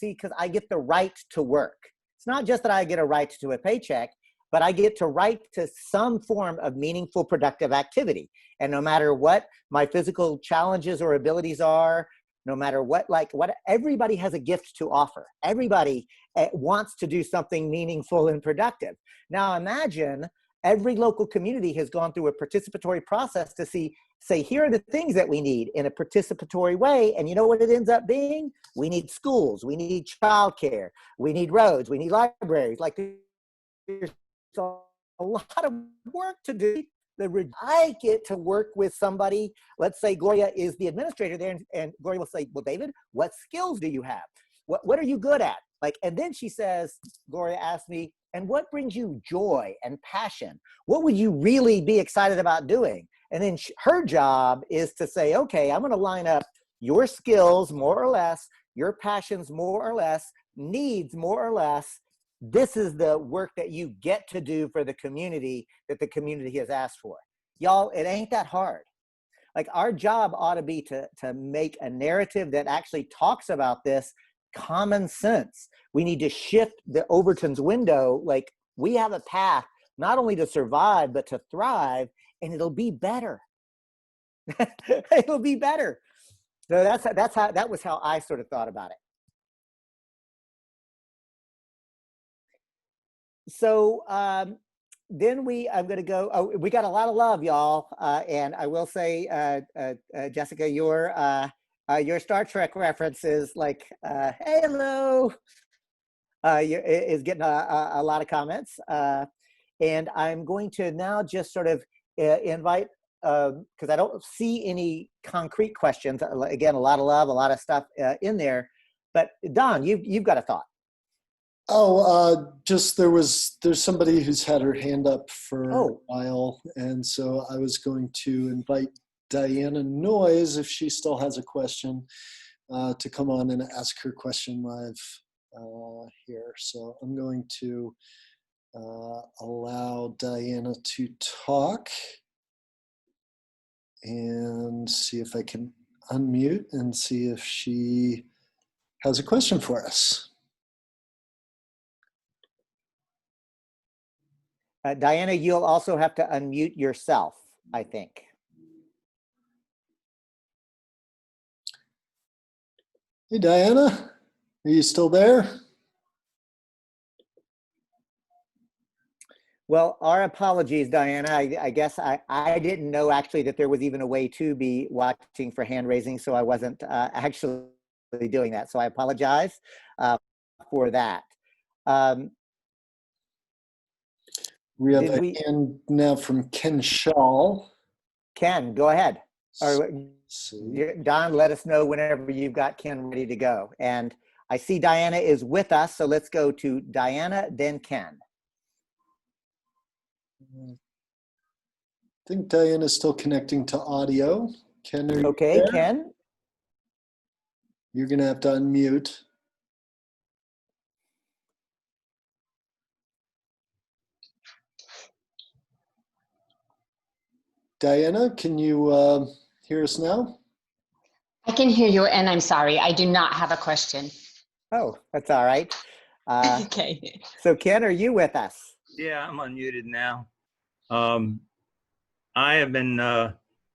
because I get the right to work. It's not just that I get a right to a paycheck, but I get to right to some form of meaningful, productive activity. And no matter what my physical challenges or abilities are, no matter what everybody has a gift to offer. Everybody wants to do something meaningful and productive. Now imagine every local community has gone through a participatory process to say, here are the things that we need in a participatory way. And you know what it ends up being? We need schools, we need childcare, we need roads, we need libraries. Like there's a lot of work to do. I get to work with somebody, let's say Gloria is the administrator there, and Gloria will say, well, David, what skills do you have? What are you good at? Like, and then she says, Gloria asked me, and what brings you joy and passion? What would you really be excited about doing? And then her job is to say, okay, I'm going to line up your skills more or less, your passions more or less, needs more or less. This is the work that you get to do for the community that the community has asked for. Y'all, it ain't that hard. Like our job ought to be to make a narrative that actually talks about this common sense. We need to shift the Overton's window. Like we have a path not only to survive, but to thrive, and it'll be better. It'll be better. So that was how I sort of thought about it. So then I'm going to go, we got a lot of love, y'all. And I will say, Jessica, your Star Trek reference is like, hey, hello, is getting a lot of comments. And I'm going to now just sort of invite, because I don't see any concrete questions. Again, a lot of love, a lot of stuff in there. But Don, you've got a thought. Just there's somebody who's had her hand up for a while, and so I was going to invite Diana Noyes, if she still has a question, to come on and ask her question live here. So I'm going to allow Diana to talk and see if I can unmute and see if she has a question for us. Diana, you'll also have to unmute yourself, I think. Hey, Diana, are you still there? Well, our apologies, Diana. I guess I didn't know actually that there was even a way to be watching for hand raising, so I wasn't actually doing that. So I apologize for that. We have a hand now from Ken Shaw. Ken, go ahead. Or, Don, let us know whenever you've got Ken ready to go. And I see Diana is with us, so let's go to Diana, then Ken. I think Diana's still connecting to audio. Ken, are you okay, there? Ken? You're going to have to unmute. Diana, can you hear us now? I can hear you, and I'm sorry, I do not have a question. Oh, that's all right. Okay. So Ken, are you with us? Yeah, I'm unmuted now. I have been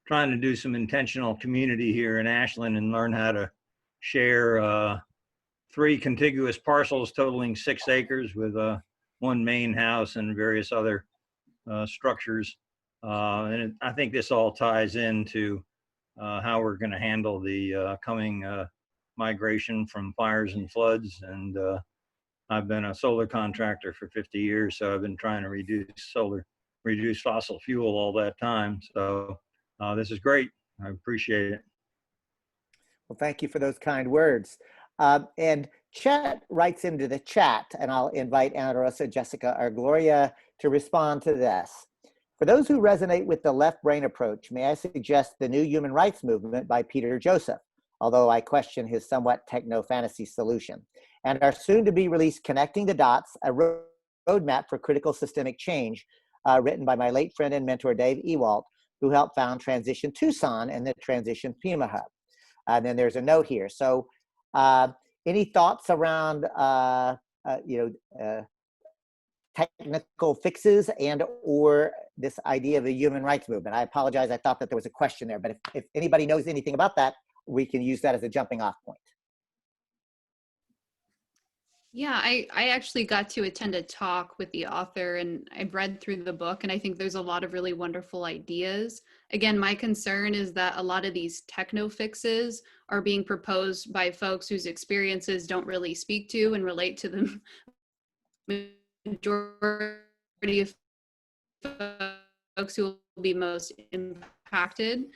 trying to do some intentional community here in Ashland and learn how to share 3 contiguous parcels totaling 6 acres with one main house and various other structures. I think this all ties into how we're going to handle the coming migration from fires and floods. And I've been a solar contractor for 50 years, so I've been trying to reduce fossil fuel all that time. So this is great. I appreciate it. Well, thank you for those kind words. And Chet writes into the chat, and I'll invite Ana Rosa, Jessica, or Gloria to respond to this. For those who resonate with the left brain approach, may I suggest The New Human Rights Movement by Peter Joseph, although I question his somewhat techno-fantasy solution, and our soon-to-be released Connecting the Dots, a roadmap for critical systemic change, written by my late friend and mentor, Dave Ewalt, who helped found Transition Tucson and the Transition Pima Hub. And then there's a note here. So any thoughts around, technical fixes and or this idea of the human rights movement? I apologize, I thought that there was a question there, but if anybody knows anything about that, we can use that as a jumping off point. Yeah, I actually got to attend a talk with the author, and I've read through the book, and I think there's a lot of really wonderful ideas. Again, my concern is that a lot of these techno fixes are being proposed by folks whose experiences don't really speak to and relate to the majority of folks who will be most impacted.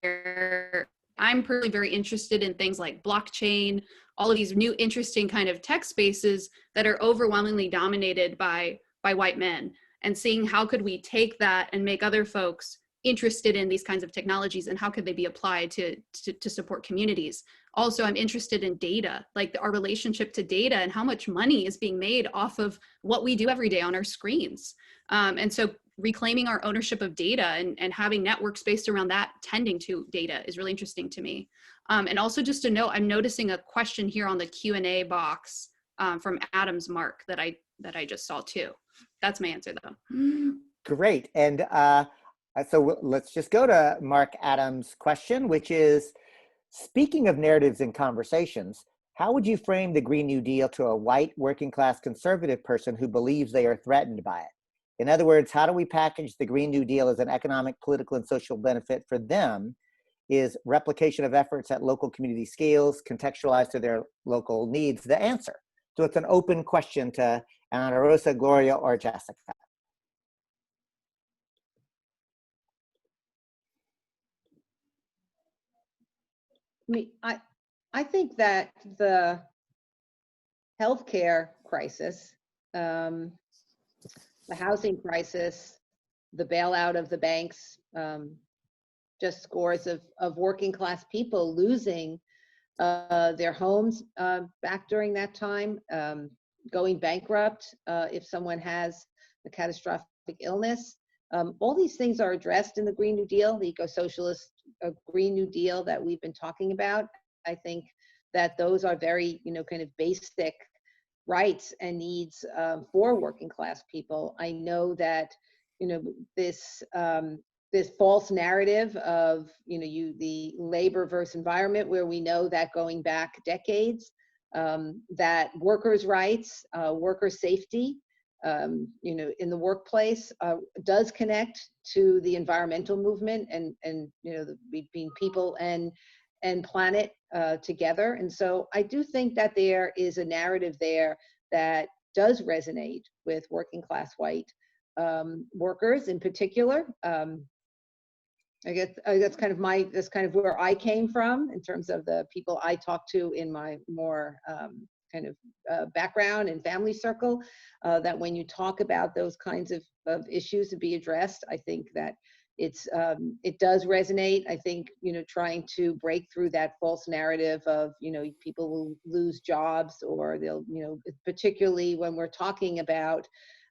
I'm personally very interested in things like blockchain, all of these new interesting kind of tech spaces that are overwhelmingly dominated by white men, and seeing how could we take that and make other folks interested in these kinds of technologies, and how could they be applied to support communities. Also, I'm interested in data, like our relationship to data and how much money is being made off of what we do every day on our screens. And so reclaiming our ownership of data and having networks based around that tending to data is really interesting to me. And also just to note, I'm noticing a question here on the Q&A box from Adam's Mark that I just saw too. That's my answer though. Great. And so let's just go to Mark Adams' question, which is, speaking of narratives and conversations, how would you frame the Green New Deal to a white working class conservative person who believes they are threatened by it? In other words, how do we package the Green New Deal as an economic, political, and social benefit for them? Is replication of efforts at local community scales, contextualized to their local needs, the answer? So it's an open question to Ana Rosa, Gloria, or Jessica. I think that the healthcare crisis, the housing crisis, the bailout of the banks, just scores of working class people losing their homes back during that time, going bankrupt if someone has a catastrophic illness. All these things are addressed in the Green New Deal, the eco-socialist Green New Deal that we've been talking about. I think that those are very, kind of basic rights and needs for working class people. I know that, this false narrative of, the labor versus environment, where we know that going back decades, that workers' rights, worker safety, in the workplace does connect to the environmental movement and between people and planet together. And so I do think that there is a narrative there that does resonate with working class white workers in particular. I guess that's kind of where I came from in terms of the people I talk to in my more background and family circle, that when you talk about those kinds of issues to be addressed, I think that it does resonate. I think, trying to break through that false narrative of, people will lose jobs, or they'll, particularly when we're talking about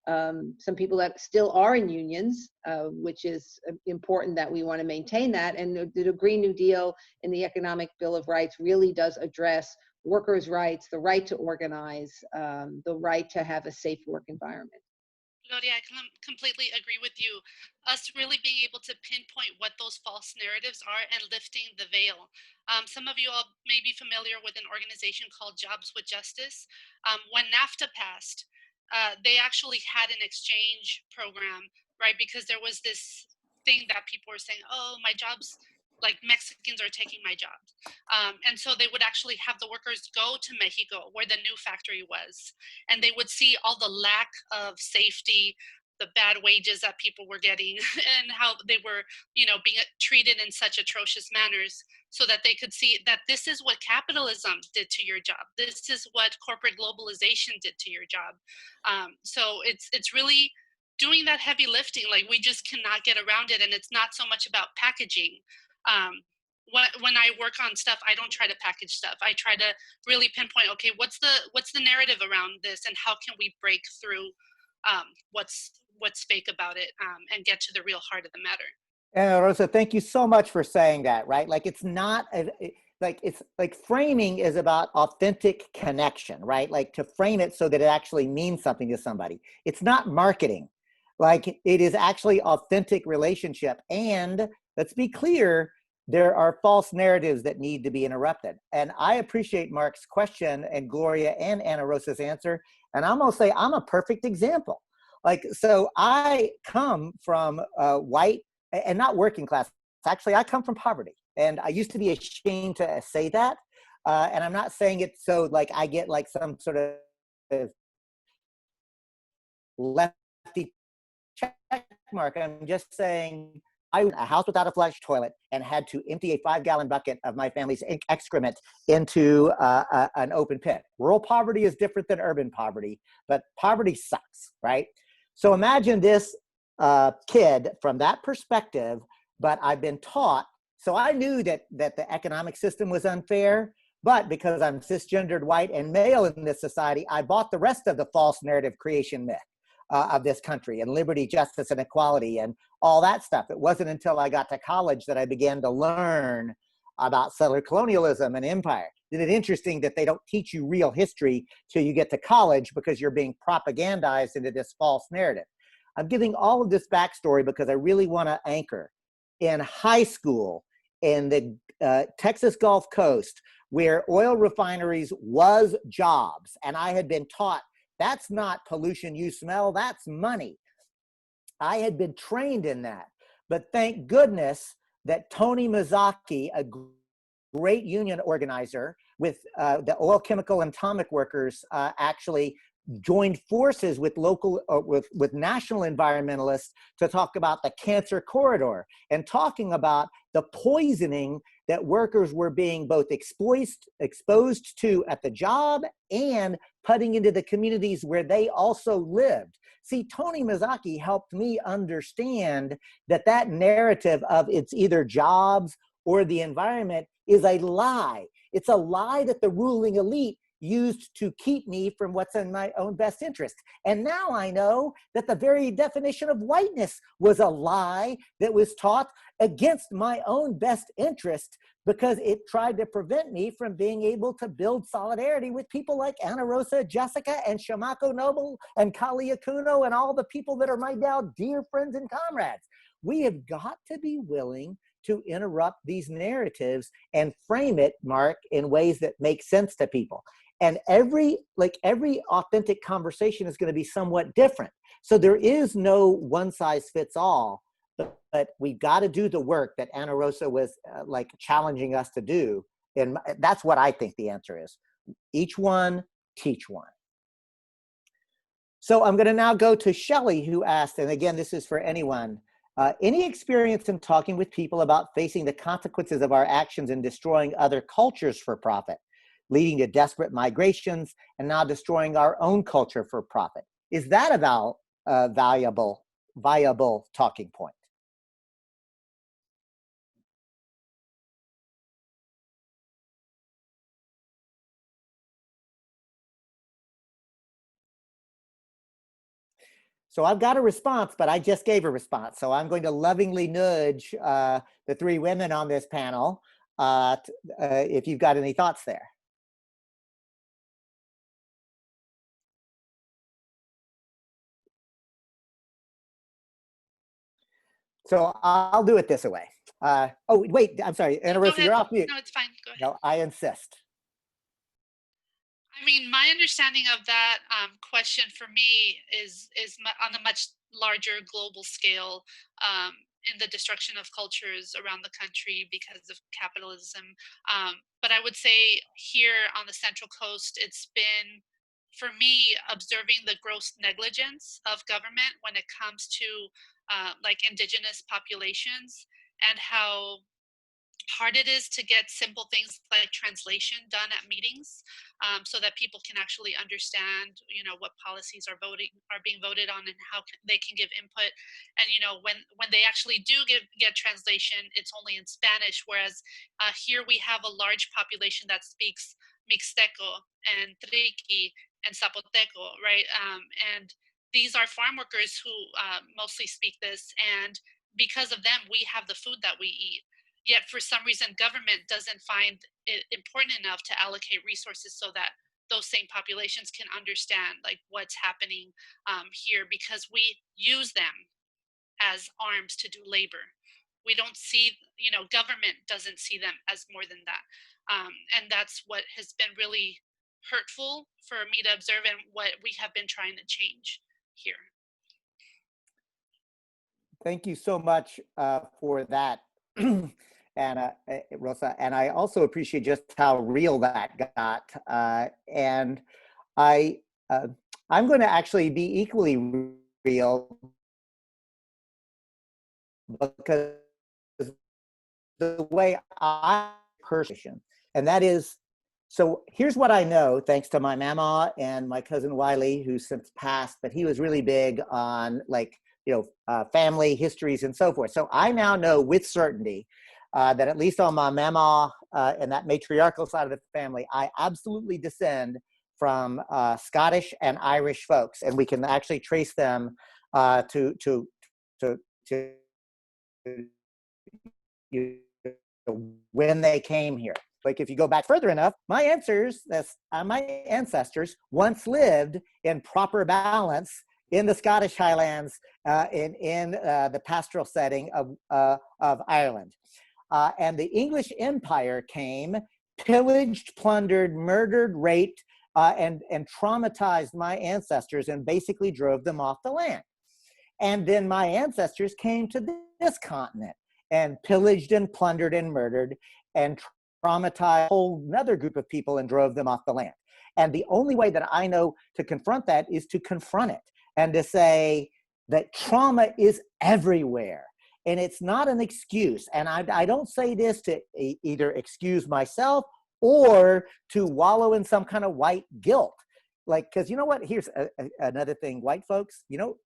some people that still are in unions, which is important that we want to maintain that. And the Green New Deal in the Economic Bill of Rights really does address workers' rights, the right to organize, the right to have a safe work environment. Gloria, I completely agree with you. Us really being able to pinpoint what those false narratives are and lifting the veil. Some of you all may be familiar with an organization called Jobs with Justice. When NAFTA passed, they actually had an exchange program, right? Because there was this thing that people were saying, oh, my job's like Mexicans are taking my job. And so they would actually have the workers go to Mexico where the new factory was, and they would see all the lack of safety, the bad wages that people were getting, and how they were, being treated in such atrocious manners, so that they could see that this is what capitalism did to your job. This is what corporate globalization did to your job. So it's really doing that heavy lifting. Like, we just cannot get around it, and it's not so much about packaging. When I work on stuff, I don't try to package stuff. I try to really pinpoint, okay, what's the narrative around this, and how can we break through what's fake about it, and get to the real heart of the matter. And Rosa, thank you so much for saying that, right? Like, it's not it's like framing is about authentic connection, right? Like, to frame it so that it actually means something to somebody. It's not marketing. Like, it is actually authentic relationship. And let's be clear, there are false narratives that need to be interrupted. And I appreciate Mark's question and Gloria and Ana Rosa's answer. And I'm gonna say I'm a perfect example. Like, so I come from white and not working class. Actually, I come from poverty. And I used to be ashamed to say that. And I'm not saying it so like I get like some sort of lefty check mark. I'm just saying I was in a house without a flush toilet and had to empty a 5-gallon bucket of my family's excrement into an open pit. Rural poverty is different than urban poverty, but poverty sucks, right? So imagine this kid from that perspective, but I've been taught, so I knew that the economic system was unfair, but because I'm cisgendered white and male in this society, I bought the rest of the false narrative creation myth of this country and liberty, justice, and equality and all that stuff. It wasn't until I got to college that I began to learn about settler colonialism and empire. Isn't it interesting that they don't teach you real history till you get to college because you're being propagandized into this false narrative? I'm giving all of this backstory because I really want to anchor. In high school, in the Texas Gulf Coast, where oil refineries was jobs, and I had been taught that's not pollution you smell, that's money. I had been trained in that. But thank goodness that Tony Mazzocchi, a great union organizer with the oil, chemical, and atomic workers, actually joined forces with local, with national environmentalists to talk about the cancer corridor and talking about the poisoning that workers were being both exposed to at the job and putting into the communities where they also lived. See, Tony Mazzocchi helped me understand that that narrative of it's either jobs or the environment is a lie. It's a lie that the ruling elite used to keep me from what's in my own best interest. And now I know that the very definition of whiteness was a lie that was taught against my own best interest because it tried to prevent me from being able to build solidarity with people like Ana Rosa, Jessica, and Shamako Noble, and Kali Akuno, and all the people that are my now dear friends and comrades. We have got to be willing to interrupt these narratives and frame it, Mark, in ways that make sense to people. And every authentic conversation is going to be somewhat different. So there is no one size fits all, but we've got to do the work that Ana Rosa was like challenging us to do. And that's what I think the answer is. Each one, teach one. So I'm going to now go to Shelley, who asked, and again, this is for anyone, any experience in talking with people about facing the consequences of our actions in destroying other cultures for profit, leading to desperate migrations, and now destroying our own culture for profit? Is that a viable talking point? So I've got a response, but I just gave a response. So I'm going to lovingly nudge the three women on this panel if you've got any thoughts there. So I'll do it this way. Oh, wait, I'm sorry, Ana No, go Rosa, you're ahead. off mute. No, it's fine. Go ahead. No, I insist. I mean, my understanding of that question for me is on a much larger global scale, in the destruction of cultures around the country because of capitalism. But I would say here on the Central Coast, it's been, for me, observing the gross negligence of government when it comes to like indigenous populations, and how hard it is to get simple things like translation done at meetings, so that people can actually understand, what policies are being voted on, and how they can give input. And when they actually do get translation, it's only in Spanish, whereas here we have a large population that speaks Mixteco and Triqui and Zapoteco, right? And these are farm workers who mostly speak this, and because of them we have the food that we eat. Yet for some reason, government doesn't find it important enough to allocate resources so that those same populations can understand like what's happening here, because we use them as arms to do labor. We don't see, government doesn't see them as more than that. And that's what has been really hurtful for me to observe, and what we have been trying to change here. Thank you so much for that, Ana Rosa. And I also appreciate just how real that got. And I'm going to actually be equally real, because the way I person, and that is, so here's what I know, thanks to my mama and my cousin Wiley, who's since passed, but he was really big on family histories and so forth. So I now know with certainty that at least on my mama and that matriarchal side of the family, I absolutely descend from Scottish and Irish folks, and we can actually trace them to when they came here. Like if you go back further enough, my ancestors once lived in proper balance in the Scottish Highlands, in the pastoral setting of Ireland. And the English Empire came, pillaged, plundered, murdered, raped, and traumatized my ancestors and basically drove them off the land. And then my ancestors came to this continent and pillaged and plundered and murdered and traumatized a whole another group of people and drove them off the land. And the only way that I know to confront that is to confront it and to say that trauma is everywhere. And it's not an excuse. And I don't say this to either excuse myself or to wallow in some kind of white guilt. Like, because you know what? Here's another thing, white folks, you know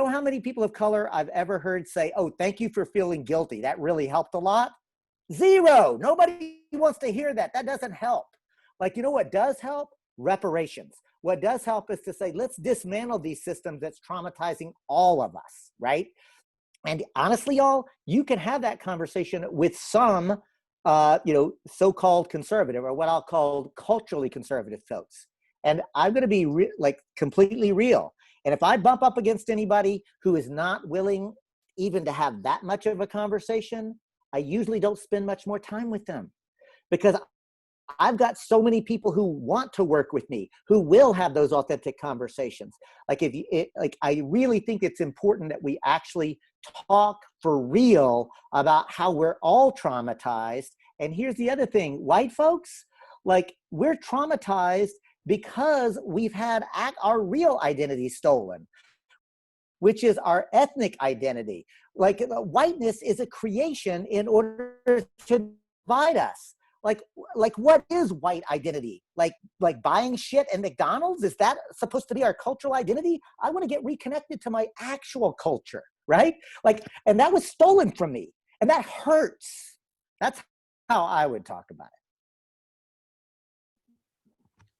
how many people of color I've ever heard say, oh, thank you for feeling guilty. That really helped a lot. Zero. Nobody wants to hear that. That doesn't help. Like, you know what does help? Reparations. What does help is to say, let's dismantle these systems that's traumatizing all of us, right? And honestly, y'all, you can have that conversation with some, so-called conservative, or what I'll call culturally conservative folks. And I'm going to be completely real. And if I bump up against anybody who is not willing even to have that much of a conversation, I usually don't spend much more time with them, because I've got so many people who want to work with me, who will have those authentic conversations. I really think it's important that we actually talk for real about how we're all traumatized. And here's the other thing, white folks, we're traumatized because we've had our real identity stolen, which is our ethnic identity. Whiteness is a creation in order to divide us. What is white identity? Like buying shit at McDonald's? Is that supposed to be our cultural identity? I want to get reconnected to my actual culture, right? And that was stolen from me, and that hurts. That's how I would talk about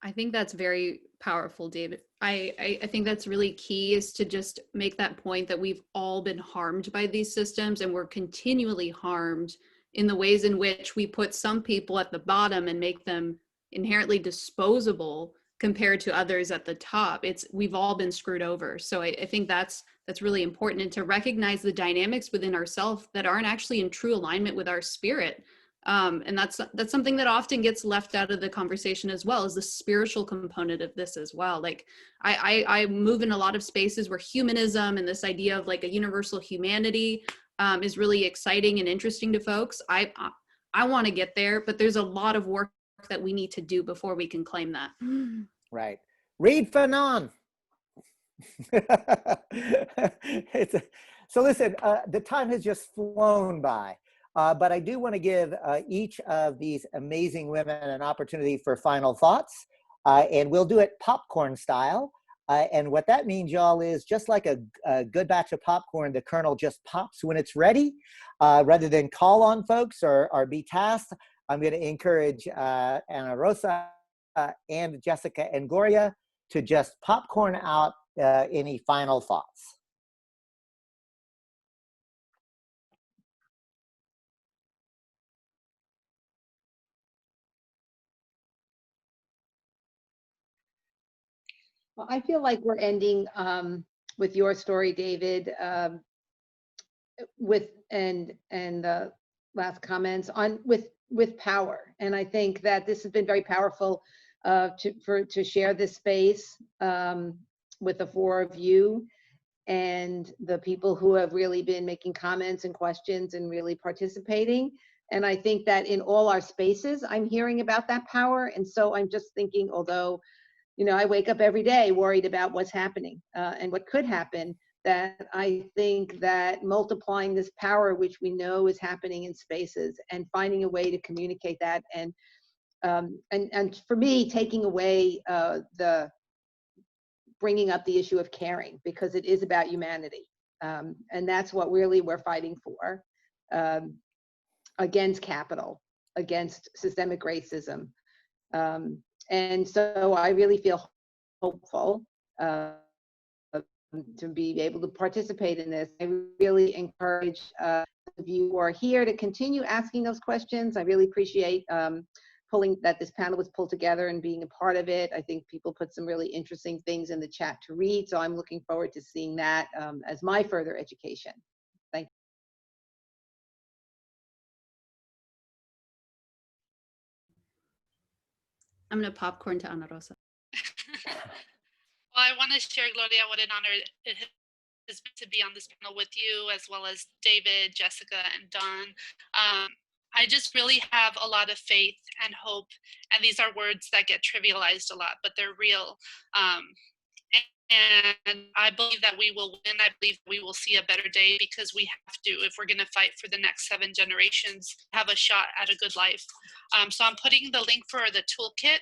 it. I think that's very powerful, David. I think that's really key, is to just make that point that we've all been harmed by these systems, and we're continually harmed in the ways in which we put some people at the bottom and make them inherently disposable compared to others at the top. We've all been screwed over. So I think that's really important, and to recognize the dynamics within ourselves that aren't actually in true alignment with our spirit. And that's something that often gets left out of the conversation as well, is the spiritual component of this as well. Like I move in a lot of spaces where humanism and this idea of like a universal humanity is really exciting and interesting to folks. I want to get there, but there's a lot of work that we need to do before we can claim that. Right. Read Fanon. So listen, the time has just flown by. But I do want to give each of these amazing women an opportunity for final thoughts. And we'll do it popcorn style. And what that means, y'all, is just like a good batch of popcorn, the kernel just pops when it's ready. Rather than call on folks or be tasked, I'm going to encourage Ana Rosa and Jessica and Gloria to just popcorn out any final thoughts. Well, I feel like we're ending with your story, David, with and last comments on with power. And I think that this has been very powerful to share this space with the four of you and the people who have really been making comments and questions and really participating. And I think that in all our spaces, I'm hearing about that power. And so I'm just thinking, although, you know, I wake up every day worried about what's happening and what could happen, that I think that multiplying this power, which we know is happening in spaces, and finding a way to communicate that, and for me, taking away bringing up the issue of caring, because it is about humanity, and that's what really we're fighting for, against capital, against systemic racism. And so I really feel hopeful to be able to participate in this. I really encourage those of you who are here to continue asking those questions. I really appreciate that this panel was pulled together and being a part of it. I think people put some really interesting things in the chat to read, so I'm looking forward to seeing that as my further education. Thank you. I'm going to popcorn to Ana Rosa. Well, I want to share, Gloria, what an honor it has been to be on this panel with you, as well as David, Jessica, and Don. I just really have a lot of faith and hope, and these are words that get trivialized a lot, but they're real. And I believe that we will win. I believe we will see a better day, because we have to, if we're going to fight for the next 7 generations, have a shot at a good life. So I'm putting the link for the toolkit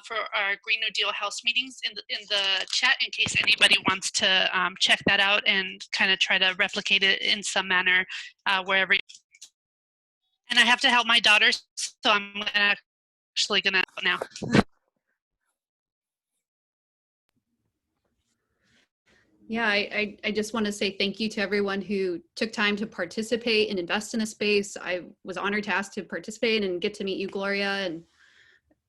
for our Green New Deal House meetings in the chat, in case anybody wants to check that out and kind of try to replicate it in some manner wherever. And I have to help my daughter, so I'm actually gonna now. Yeah, I just want to say thank you to everyone who took time to participate and invest in a space. I was honored to ask to participate and get to meet you, Gloria. And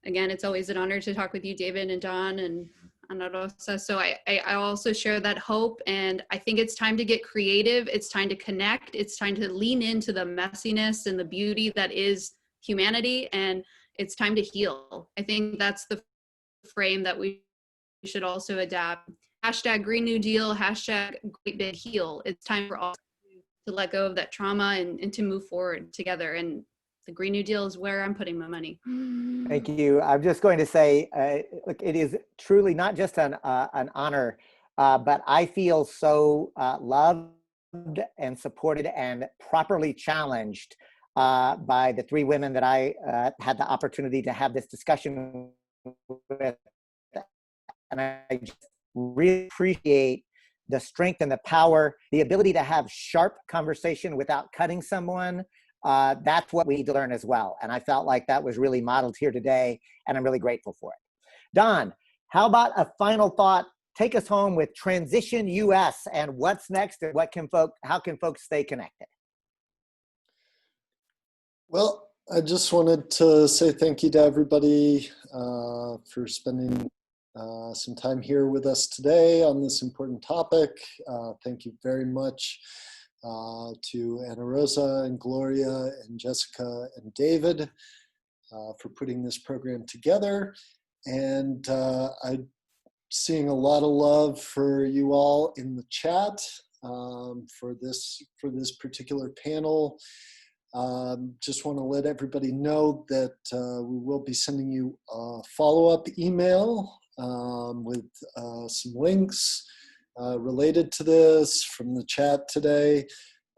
again, it's always an honor to talk with you, David and Don and Ana Rosa. So I also share that hope. And I think it's time to get creative. It's time to connect. It's time to lean into the messiness and the beauty that is humanity. And it's time to heal. I think that's the frame that we should also adapt. Hashtag Green New Deal, hashtag Great Big Heal. It's time for all to let go of that trauma and to move forward together. And the Green New Deal is where I'm putting my money. Thank you. I'm just going to say, look, it is truly not just an honor, but I feel so loved and supported and properly challenged by the 3 women that I had the opportunity to have this discussion with. And I just really appreciate the strength and the power, the ability to have sharp conversation without cutting someone. That's what we need to learn as well. And I felt like that was really modeled here today, and I'm really grateful for it. Don, how about a final thought? Take us home with Transition US and what's next and how can folks stay connected? Well, I just wanted to say thank you to everybody for spending some time here with us today on this important topic. Thank you very much to Ana Rosa and Gloria and Jessica and David for putting this program together. And I'm seeing a lot of love for you all in the chat for this particular panel. Just want to let everybody know that we will be sending you a follow-up email with some links related to this from the chat today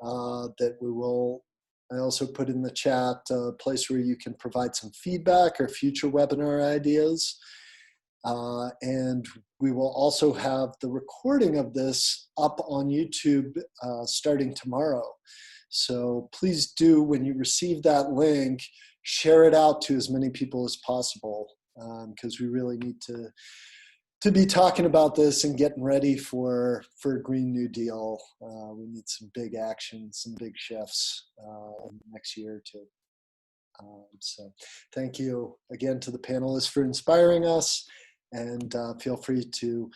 that I also put in the chat a place where you can provide some feedback or future webinar ideas. And we will also have the recording of this up on YouTube starting tomorrow. So please do, when you receive that link, share it out to as many people as possible, because we really need to be talking about this and getting ready for a Green New Deal. We need some big action, some big shifts in the next year or two. So thank you again to the panelists for inspiring us, and feel free to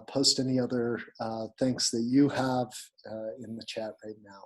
post any other thanks that you have in the chat right now.